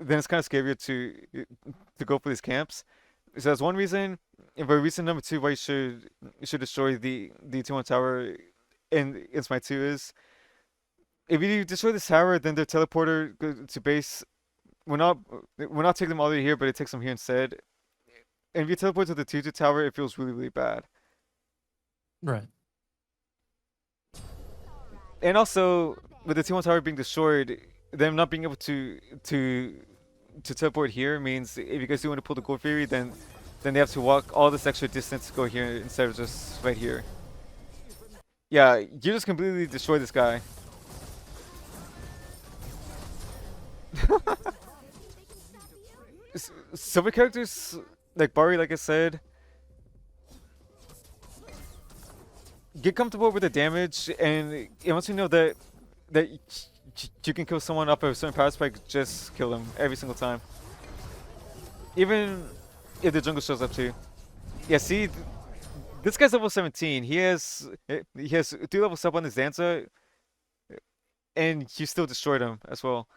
scarier to go for these camps. So that's one reason. And for reason number two, why you should destroy the T1 tower in Smite 2 is if you destroy this tower, then their teleporter to base will not take them all the way here, but it takes them here instead. And if you teleport to the T2 tower, it feels really bad. Right. And also, with the T1 tower being destroyed, them not being able to teleport here means if you guys do want to pull the Gold Fury, then they have to walk all this extra distance to go here instead of just right here. Yeah, you just completely destroy this guy. Silver characters like Bari, like I said, get comfortable with the damage, and once you know that you can kill someone up a certain power spike, just kill them every single time. Even if the jungle shows up too. Yeah, see, this guy's level 17. He has 3 levels up on his Danza, and you still destroyed him as well.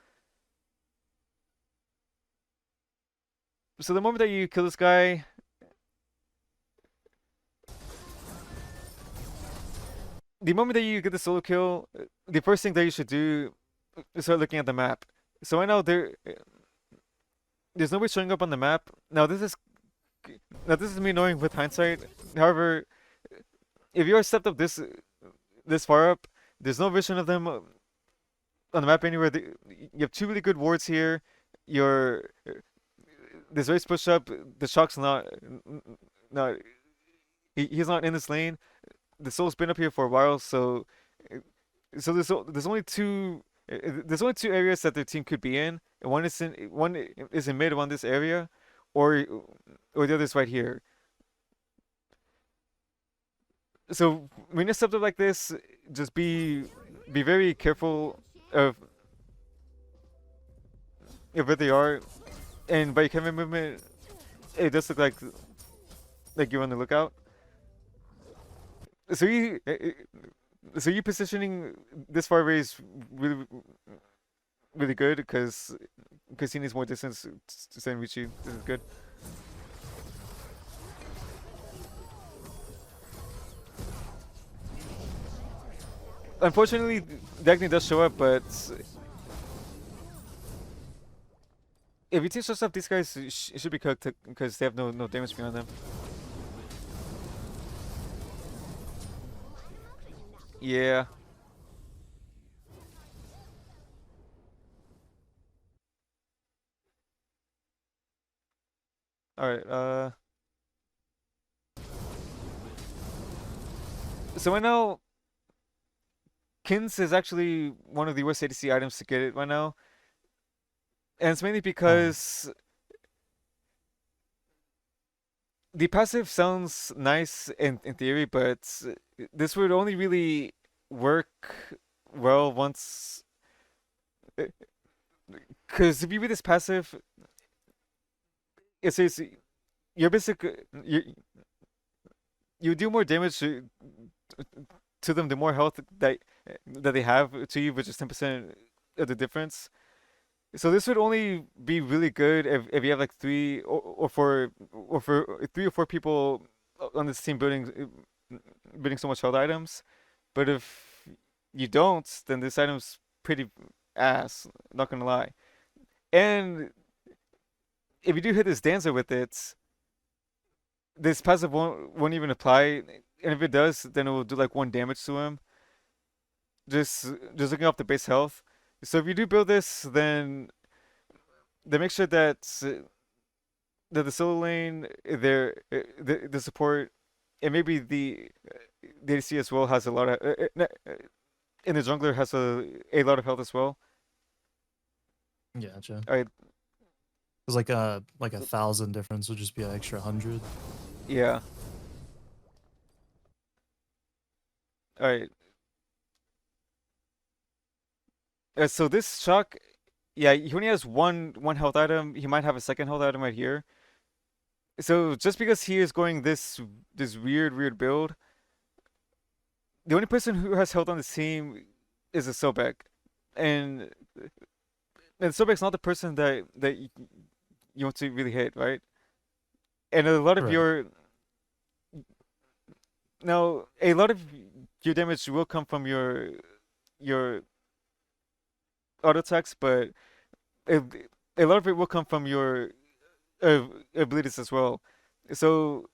So the moment that you kill this guy, the moment that you get the solo kill, the first thing that you should do is start looking at the map. So right now there's nobody showing up on the map. Now this is me knowing with hindsight. However, if you are stepped up this far up, there's no vision of them on the map anywhere. You have 2 really good wards here. This race push up. The shock's not he's not in this lane. The soul's been up here for a while, so there's only 2 there's only two areas that their team could be in, and one is in mid on this area, or the other's right here. So when you're set up like this, just be very careful of where they are, and by your camera movement, it does look like you're on the lookout. So you positioning this far away is really really good because he needs more distance to send reach you. This is good. Unfortunately, Dagny does show up, but if you team starts up, these guys should be cooked because they have no damage beyond them. Yeah. All right. So right now, Kins is actually one of the worst ADC items to get it right now, and it's mainly because the passive sounds nice in theory, but this would only really work well once. Because if you read this passive, it says you're you do more damage to them the more health that they have to you, which is 10% of the difference. So this would only be really good if you have like three or four or for 3 or 4 people on this team building so much health items. But if you don't, then this item's pretty ass, not gonna lie. And if you do hit this dancer with it, this passive won't even apply. And if it does, then it will do like 1 damage to him. Just looking up the base health. So if you do build this, then make sure that the solo lane, the support, and maybe the ADC as well has a lot of, and the jungler has a lot of health as well. Yeah, gotcha. All right, It's like a 1,000 difference would just be an extra 100. yeah. All right. So this shock, yeah, he only has one health item. He might have a second health item right here. So just because he is going this weird build, the only person who has health on this team is a Sobek, and Sobek's not the person that you want to really hit, right? And a lot of Right. a lot of your damage will come from your auto attacks, but a, a lot of it will come from your abilities as well. So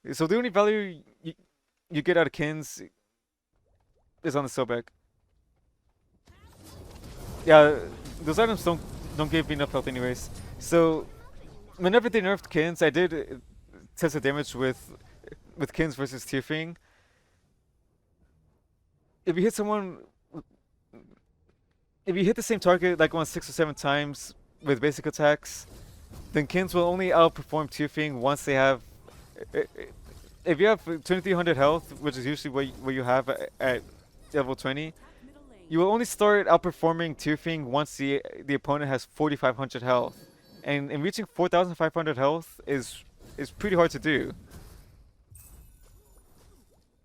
the only value you get out of Kins is on the Sobek. Yeah, those items don't give enough health anyways. So whenever they nerfed Kins, I did test the damage with Kins versus Tierfing. If you hit someone, if you hit the same target like 6 or 7 times with basic attacks, then Kins will only outperform Tierfing once they have. If you have 2300 health, which is usually what you have at level 20, you will only start outperforming Tierfing once the opponent has 4500 health, and reaching 4500 health is pretty hard to do.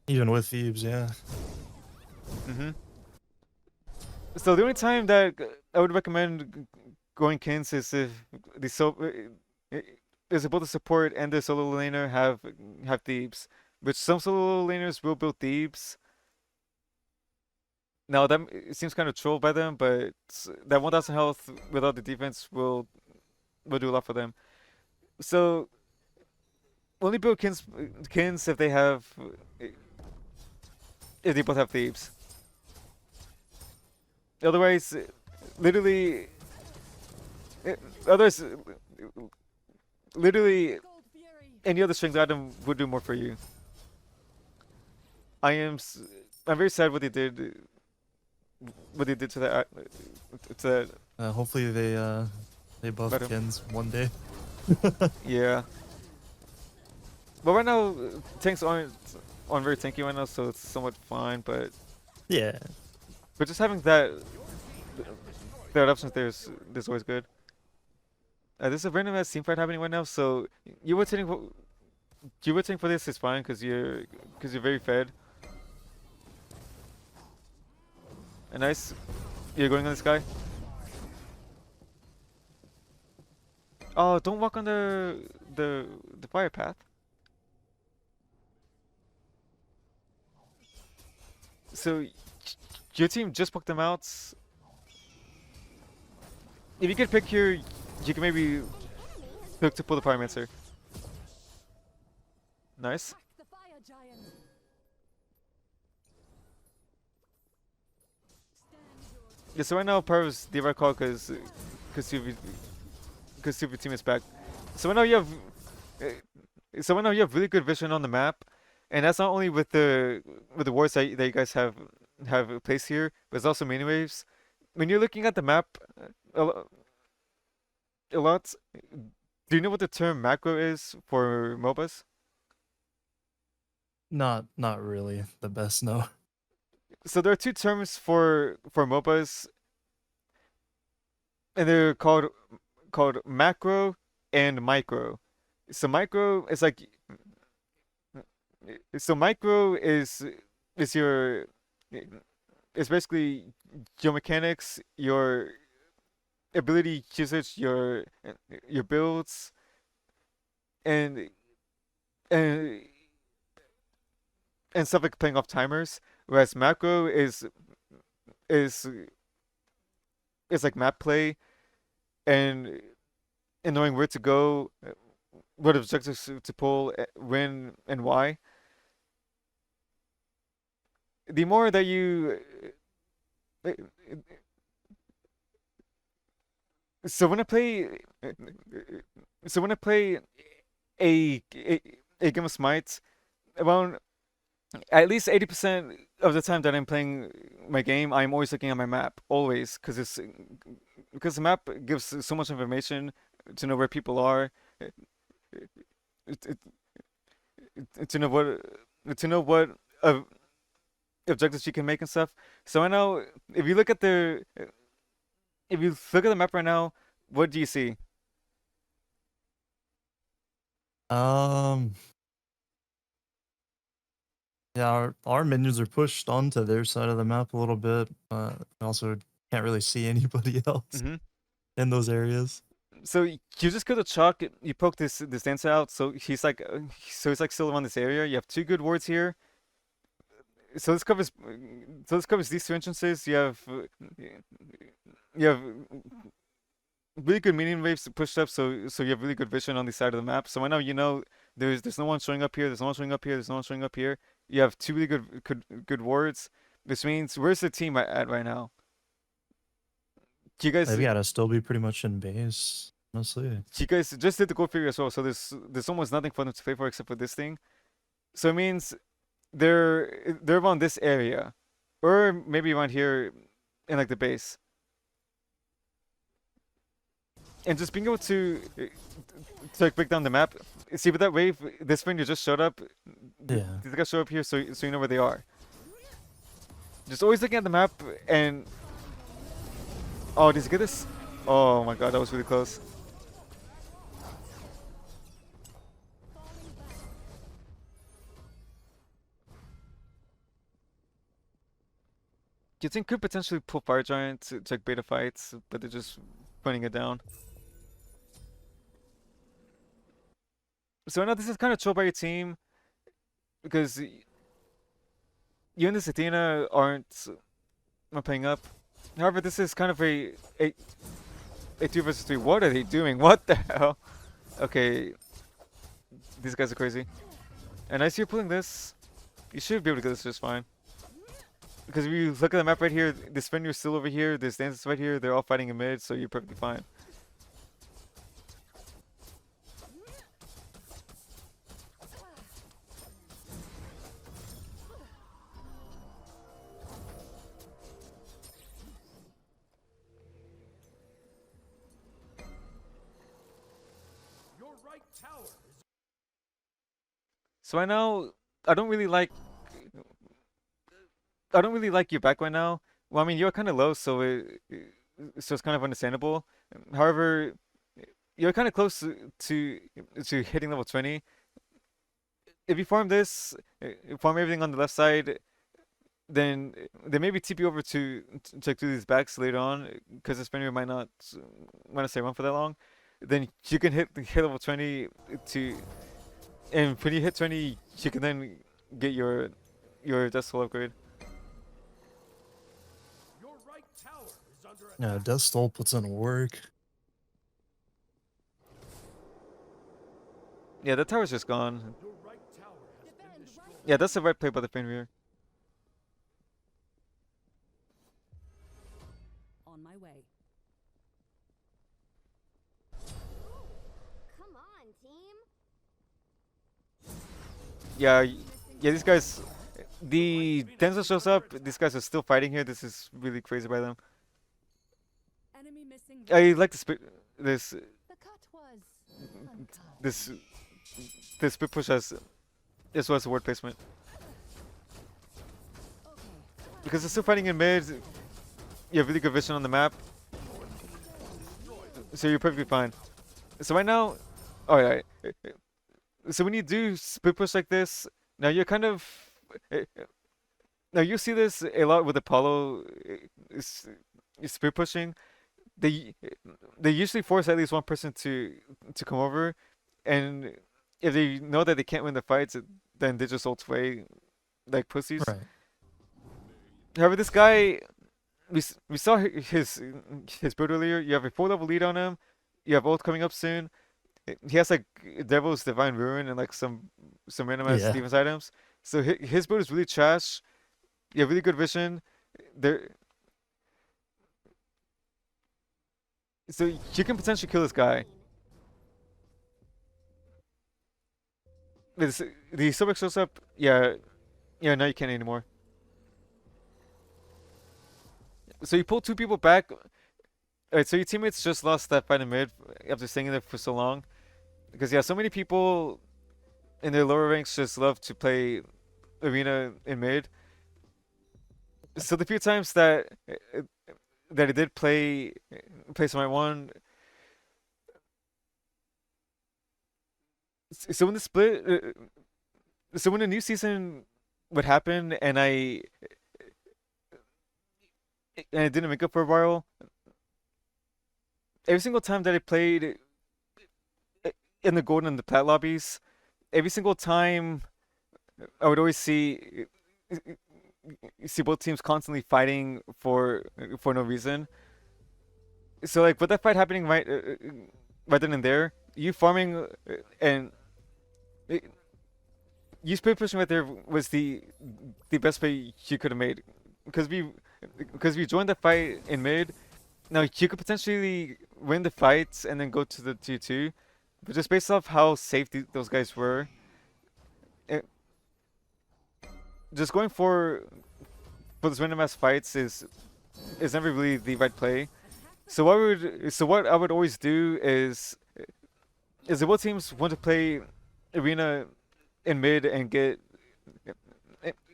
Even with Thebes, yeah. So the only time that I would recommend going Kins is if is both the support and the solo laner have Thebes, which some solo laners will build Thebes. Now that it seems kind of trolled by them, but that 1000 health without the defense will do a lot for them. So only build Kins if they both have Thebes. Otherwise, literally, otherwise, literally Gold Fury. any other strength item would do more for you. I'm very sad what they did what they did to that to that. Hopefully they buff Better. Gens one day. Yeah. But right now, tanks aren't very tanky right now, so it's somewhat fine. Yeah. But just having that options there's always good. There's a random ass team fight happening right now, so you rotating for this is fine because you're very fed. A nice, you're going on this guy. Oh, don't walk on the fire path. So your team just poked them out. If you could pick here, you can maybe look to pull the Pyromancer. Nice. Attack the fire giant. Stand your Yeah, so right now Pyro's the right call because your team is back. So right now you have really good vision on the map, and that's not only with the wards that you guys have placed here, but it's also mini waves. When you're looking at the map a lot, do you know what the term macro is for MOBAs? Not really the best, no. So there are two terms for MOBAs, and they're called macro and micro. So micro is like micro is your it's basically your mechanics, your ability usage, your builds, and and stuff like playing off timers. Whereas macro is like map play and knowing where to go, what objectives to pull, when and why. The more that you so when I play a game of Smite, around at least 80% of the time that I'm playing my game, I'm always looking at my map, always, because the map gives so much information to know where people are, it, to know what objectives you can make and stuff. So I know if you look at the map right now, what do you see? Yeah, our minions are pushed onto their side of the map a little bit. Also can't really see anybody else Hmm. in those areas. So you just go to Chalk, you poke this dancer out, so he's like still around this area. You have two good wards here. So this covers these two entrances. You have really good minion waves pushed up, so you have really good vision on the side of the map. So right now you know there's no one showing up here. There's no one showing up here. There's no one showing up here. You have two really good wards. This means where's the team at right now? Do you guys They've got to still be pretty much in base, honestly. you guys just did the gold figure as well, so there's almost nothing for them to play for except for this thing. So it means they're around this area, or maybe around here in like the base. And just being able to like break down the map. See, with that wave, this friend you just showed up. Yeah. These guys show up here, so you know where they are. Just always looking at the map and. Oh, did you get this? Oh my god, that was really close. You think could potentially pull Fire Giant to like beta fights, but they're just putting it down. So I know this is kind of chill by your team because you and this Athena aren't playing up. However, this is kind of a 2 versus 3. What are they doing? What the hell? Okay, these guys are crazy. And I see you pulling this. You should be able to get this just fine. Because if you look at the map right here, this Fenrir's still over here, this Dance's right here, they're all fighting in mid, so you're perfectly fine. right tower is So right now, I don't really like your back right now. Well, I mean, you're kind of low, so it's kind of understandable. However, you're kind of close to hitting level 20. If you farm this, farm everything on the left side, then maybe TP over to check through these backs later on, because the spinner might not stay around for that long. Then you can hit level 20 to, and when you hit 20, you can then get your Death Soul upgrade. your right tower is under attack. Yeah, Death Stole puts in work. Yeah, the tower's just gone. Your right tower has been destroyed. Yeah, that's the right play by the Fenrir. On my way. Come on, team. Yeah, these guys. The Denzel shows up. These guys are still fighting here. This is really crazy by them. Enemy missing. I like the this The cut was uncut. this this split push as well as word placement, Okay. because they're still fighting in mid. You have really good vision on the map, so you're perfectly fine. So right now, alright. So when you do split push like this, now you're kind of now you see this a lot with Apollo. Is split pushing. They usually force at least one person to come over, and if they know that they can't win the fights, then they just ult away like pussies. Right. However, this guy, we saw his build earlier. You have a 4 level lead on him. You have ult coming up soon. He has like Devil's Divine Ruin and like some random ass Yeah. defense items. So his build is really trash. You have really good vision. There. So you can potentially kill this guy. The Silver shows up. Yeah, now you can't anymore. So you pull 2 people back. Alright, so your teammates just lost that fight in mid after staying in there for so long. Because yeah, so many people in their lower ranks just love to play arena in mid. So the few times that I did play Smite 1. So when the split, so when the new season would happen, and I didn't make up for a while, every single time that I played in the gold and the plat lobbies, every single time I would always see both teams constantly fighting for no reason. So like with that fight happening right then and there, you farming and you split pushing right there was the best play you could have made, because we joined the fight in mid. Now you could potentially win the fights and then go to the 2-2, but just based off how safe those guys were, just going for those random ass fights is never really the right play. So what I would always do is if both teams want to play arena in mid and get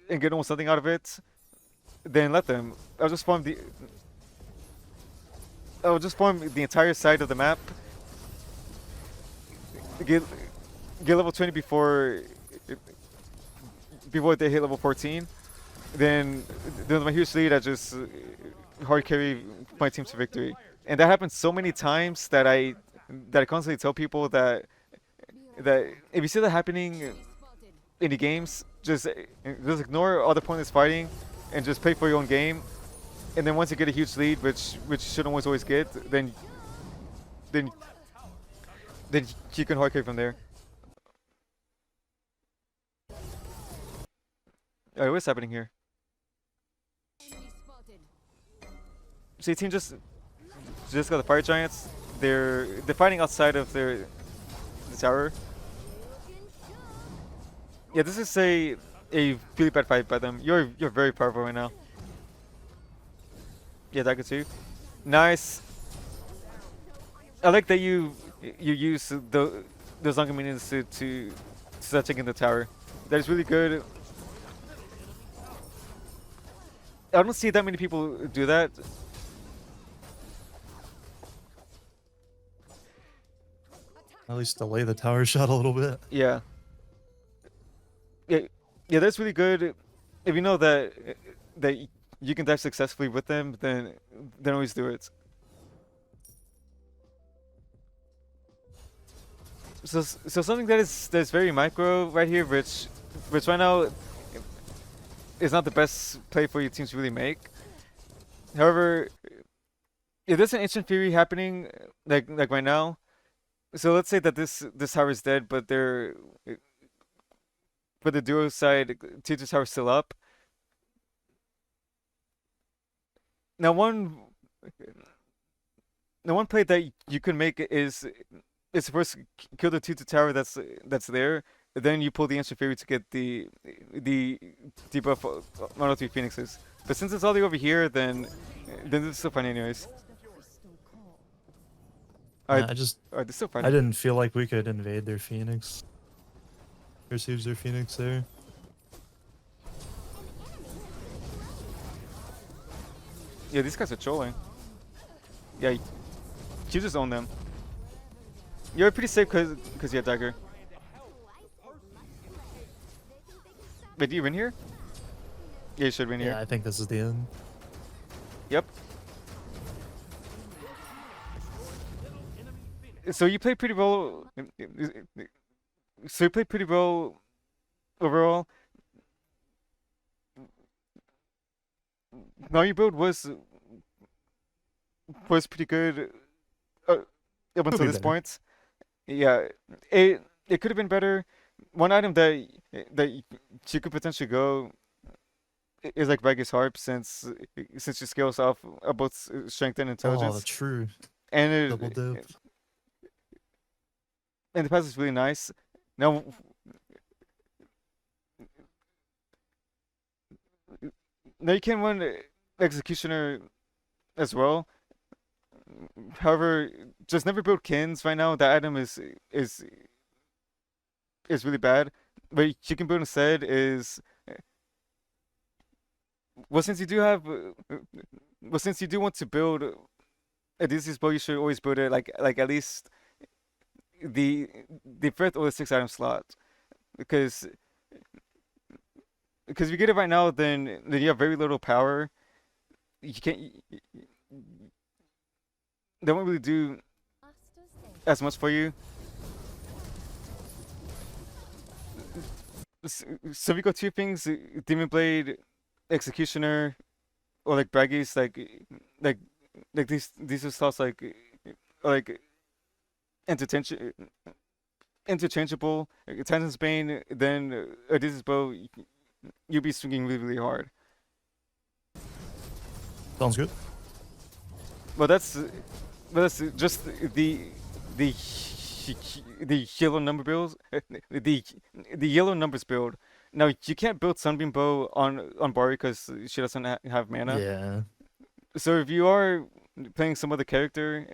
almost something out of it, then let them. I'll just farm the entire side of the map. Get level 20 before they hit level 14. Then my huge lead, I just hard carry my team to victory. And that happens so many times that I constantly tell people that if you see that happening in the games, just ignore all the pointless fighting and just play for your own game. And then once you get a huge lead, which you should always get, then you can hard carry from there. Alright, what's happening here? So your team just got the fire giants. They're fighting outside of the tower. Yeah, this is a really bad fight by them. You're very powerful right now. Yeah, that could too. Nice. I like that you use those Zonka minions to start taking the tower. That is really good. I don't see that many people do that. At least delay the tower shot a little bit. Yeah. Yeah, yeah, that's really good. If you know that you can dive successfully with them, then always do it. So something that's very micro right here, which right now is not the best play for your team to really make. However, if there's an ancient fury happening like right now, so let's say that this tower is dead, but the duo side tier 2 tower is still up. Now one play that you can make is first kill the tier 2 tower that's there, then you pull the ancient fury to get the debuff on all 3 phoenixes. But since it's all the way over here, then it's still fine anyways. Yeah, Alright, it's still fine. I didn't feel like we could invade their Phoenix. Receives their Phoenix there. Yeah, these guys are trolling. Yeah, you just own them. You're pretty safe because you have dagger. Wait, do you win here? Yeah, you should win Yeah, here. I think this is the end. Yep. So you played pretty well. So you played pretty well overall. Now your build was pretty good up until be this better. point. Yeah, it could have been better. One item that you could potentially go is like Vegas Harp, since she scales off both strength and Oh, intelligence, true. and Double dip. and the pass is really nice. Now you can run Executioner as well. However, just never build Kins right now. That item is really bad. What you can build instead is, well, since you do have, well, since you do want to build a disease bow, you should always build it like at least the fifth or the sixth item slot, because if you get it right now, then you have very little power. You can't. They won't really do as much for you. So we got 2 things: Demon Blade, Executioner, or like Braggies, like these are slots like interchange interchangeable. Titan's Bane, then Odysseus Bow. You'll be swinging really hard. Sounds good. Well, that's just the yellow number builds. the yellow numbers build. Now you can't build Sunbeam Bow on Bari because she doesn't have mana. Yeah. So if you are playing some other character,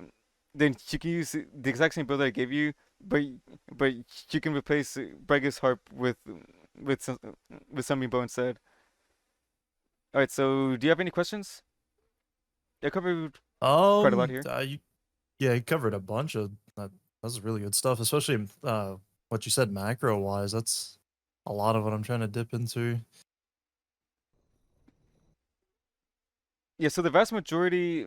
then you can use the exact same build that I gave you, but you can replace Bragus Harp with Sunbeam Bow instead. All right. So do you have any questions? I covered quite a lot here. Yeah, you covered a bunch of that. That's really good stuff, especially what you said macro wise. That's a lot of what I'm trying to dip into. Yeah, so the vast majority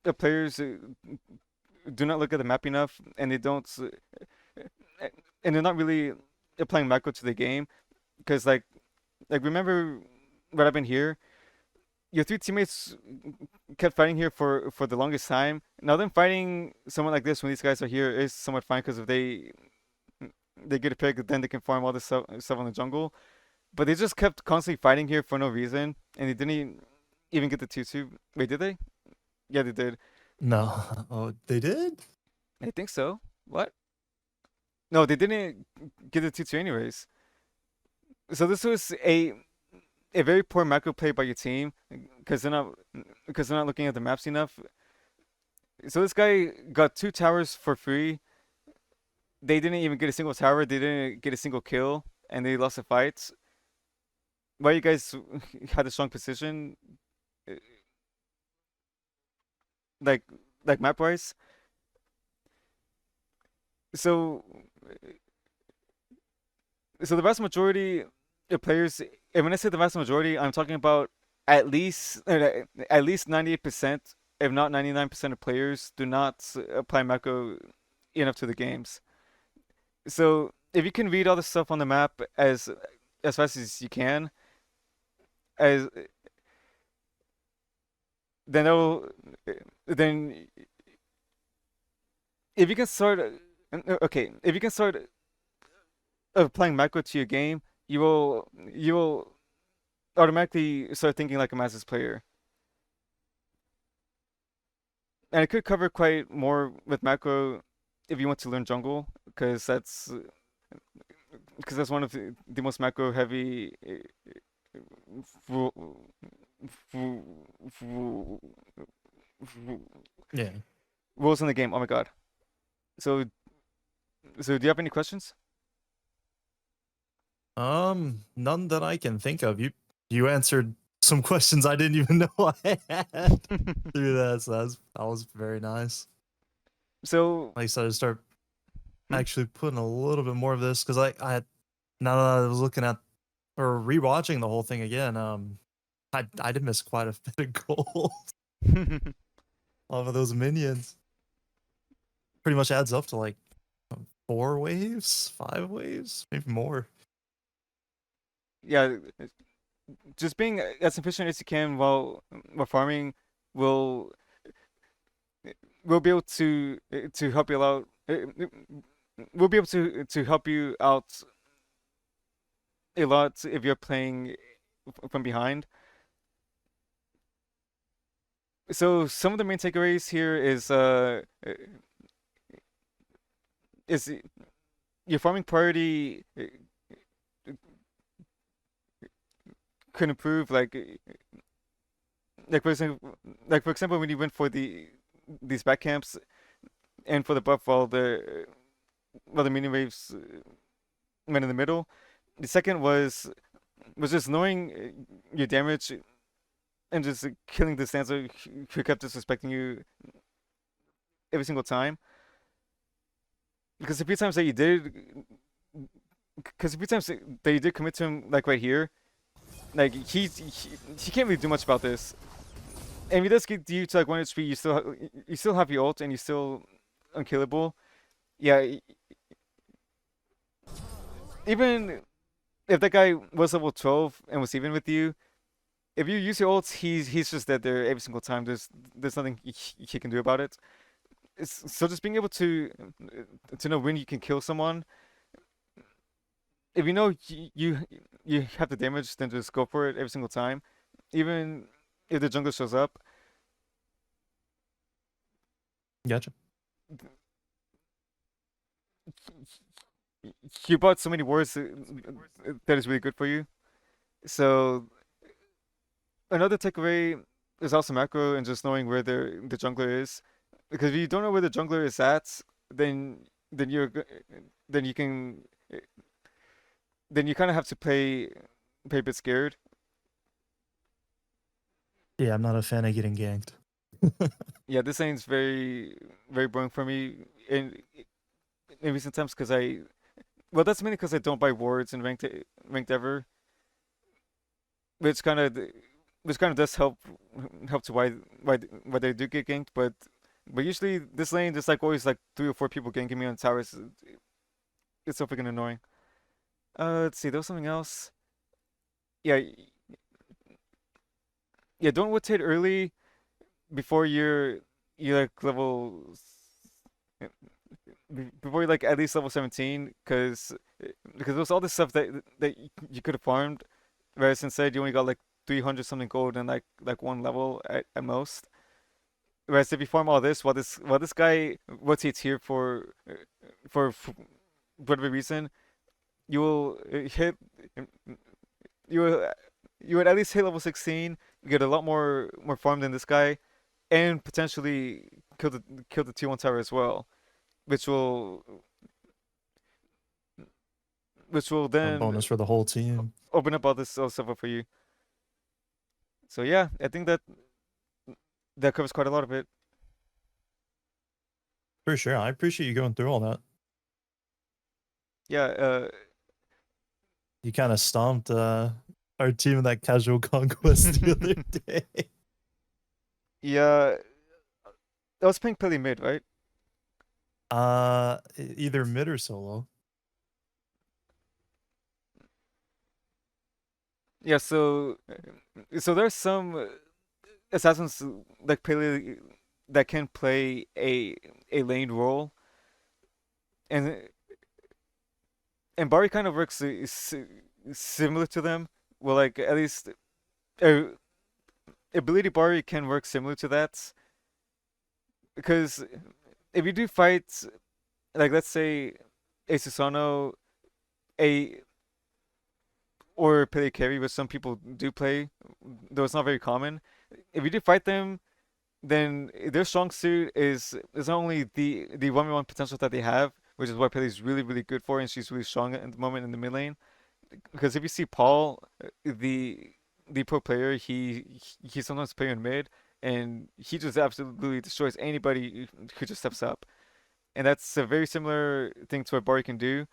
of players do not look at the map enough, and they don't, and they're not really applying macro to the game, because like remember when I've been here, your 3 teammates kept fighting here for the longest time. Now them fighting someone like this when these guys are here is somewhat fine, because if they get a pick, then they can farm all this stuff on the jungle. But they just kept constantly fighting here for no reason, and they didn't even get the 2-2. Wait, did they? Yeah, they did. No. Oh, they did? I think so. What? No, they didn't get the 2-2 anyways. So this was a very poor macro play by your team, because they're not looking at the maps enough. So this guy got 2 towers for free. they didn't even get a single tower. They didn't get a single kill, and they lost the fights. Why you guys had a strong position, uh, like map wise. So the vast majority of players, and when I say the vast majority, I'm talking about at least 98%, if not 99% of players do not apply macro enough to the games. So if you can read all the stuff on the map as fast as you can, as then that'll then if you can start okay, if you can start applying macro to your game, you will automatically start thinking like a Masters player. And it could cover quite more with macro if you want to learn jungle, because that's one of the most macro heavy Yeah. rules in the game. Oh my god. So do you have any questions? None that I can think of. You answered some questions I didn't even know I had through that. So that was very nice. So Like I said, I start Hmm? actually putting a little bit more of this because I had, now that I was looking at or rewatching the whole thing again, I did miss quite a bit of gold off of those minions. Pretty much adds up to like 4 waves, 5 waves, maybe more. yeah, just being as efficient as you can while farming will will be able to help you out. We'll be able to help you out a lot if you're playing from behind. So some of the main takeaways here is your farming priority could improve like for example when you went for these back camps and for the buff while the mini waves went in the middle. The second was just knowing your damage and just killing the stanza who kept disrespecting you every single time. Because the few times that you did, because the few times that you did commit to him, like right here, like he can't really do much about this. And if he does get you to like 1 HP, you still have your ult and you're still unkillable. Yeah, even if that guy was level 12 and was even with you, if you use your ults, he's just dead there every single time. There's nothing he can do about it. So just being able to know when you can kill someone. If you know you have the damage, then just go for it every single time, even if the jungle shows up. Gotcha. You bought so many wards that is really good for you. So another takeaway is also macro and just knowing where the jungler is. Because if you don't know where the jungler is at, then you're then you can then you kind of have to play a bit scared. Yeah, I'm not a fan of getting ganked. Yeah, this lane's very boring for me in recent times because well that's mainly because I don't buy wards in ranked ever, which kind of does help to why they do get ganked, but usually this lane there's like always like 3 or 4 people ganking me on towers. It's so freaking annoying. Let's see, there was something else. Yeah, yeah, don't rotate early before you're like before you're like at least level 17, because there's all this stuff that you could have farmed, whereas instead you only got like 300 something gold and like 1 level at most. Whereas if you farm all this while this guy rotates here for whatever reason, you will hit you will you would at least hit level 16, get a lot more farm than this guy, and potentially kill the T1 tower as well, which will which will A then bonus for the whole team. open up all this other stuff up for you. So yeah, I think that covers quite a lot of it. For sure. I appreciate you going through all that. Yeah, You kind of stomped our team in that casual conquest the other day. yeah. I was playing Pele mid, right? Either mid or solo. Yeah, so there's some assassins like Pele that can play a lane role, and Bari kind of works similar to them. Well, like at least uh, ability Bari can work similar to that, because if you do fight, like let's say a Susano, a or Pele carry, which some people do play, though it's not very common. If you do fight them, then their strong suit is not only the 1v1 potential that they have, which is what Pele is really really good for, and she's really strong at the moment in the mid lane. Because if you see Paul, the pro player, he sometimes play in mid, and he just absolutely destroys anybody who just steps up. And that's a very similar thing to what Bari can do.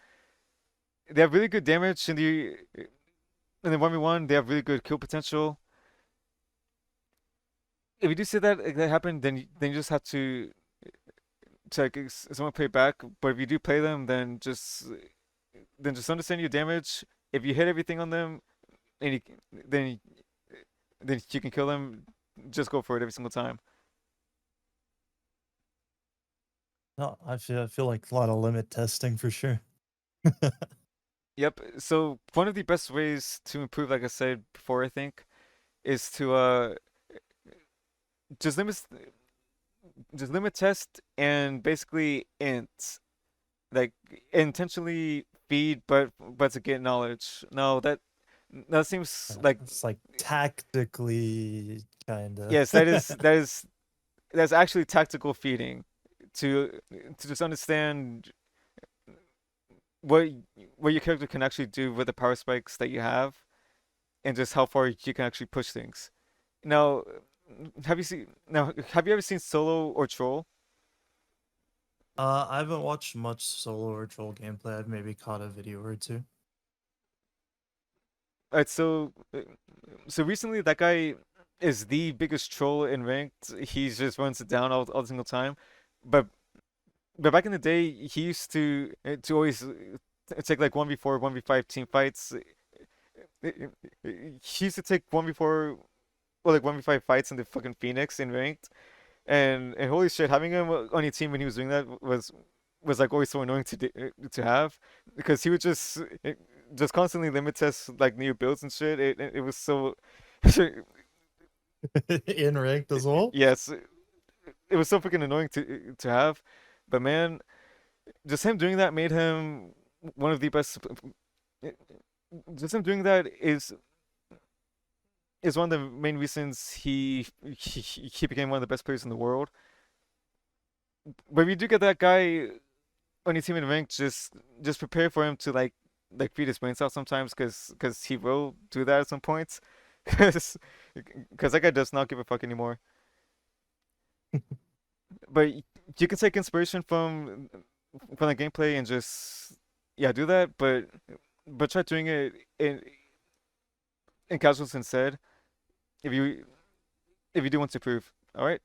They have really good damage in the 1v1. They have really good kill potential. If you do see that happen, then you just have to like someone play back. But if you do play them, then just understand your damage. If you hit everything on them, and then then you can kill them. Just go for it every single time. No, I feel like a lot of limit testing for sure. Yep. So one of the best ways to improve, like I said before, I think, is to just limit just limit test and basically int, like intentionally feed, but to get knowledge. No, that seems like It's like tactically kind of. yes, that's actually tactical feeding to just understand what what your character can actually do with the power spikes that you have, and just how far you can actually push things. Now, have you ever seen Solo or Troll? I haven't watched much solo or troll gameplay. I've maybe caught a video or two. Alright, so recently that guy is the biggest troll in ranked. He just runs it down all single time. But back in the day, he used to always take like 1v4, 1v5 team fights. He used to take 1v4 or like 1v5 fights in the fucking Phoenix in ranked. And holy shit, having him on your team when he was doing that was like always so annoying to have, because he would just constantly limit test like new builds and shit. It was so In ranked as well. yes, it was so freaking annoying to have. But man, just him doing that made him one of the best. Just him doing that is one of the main reasons he became one of the best players in the world. But if you do get that guy on your team in rank, just prepare for him to like feed his brains out sometimes, because he will do that at some points, because that guy does not give a fuck anymore. But you can take inspiration from the gameplay and just yeah do that, but try doing it in casuals instead if you do want to improve. All right.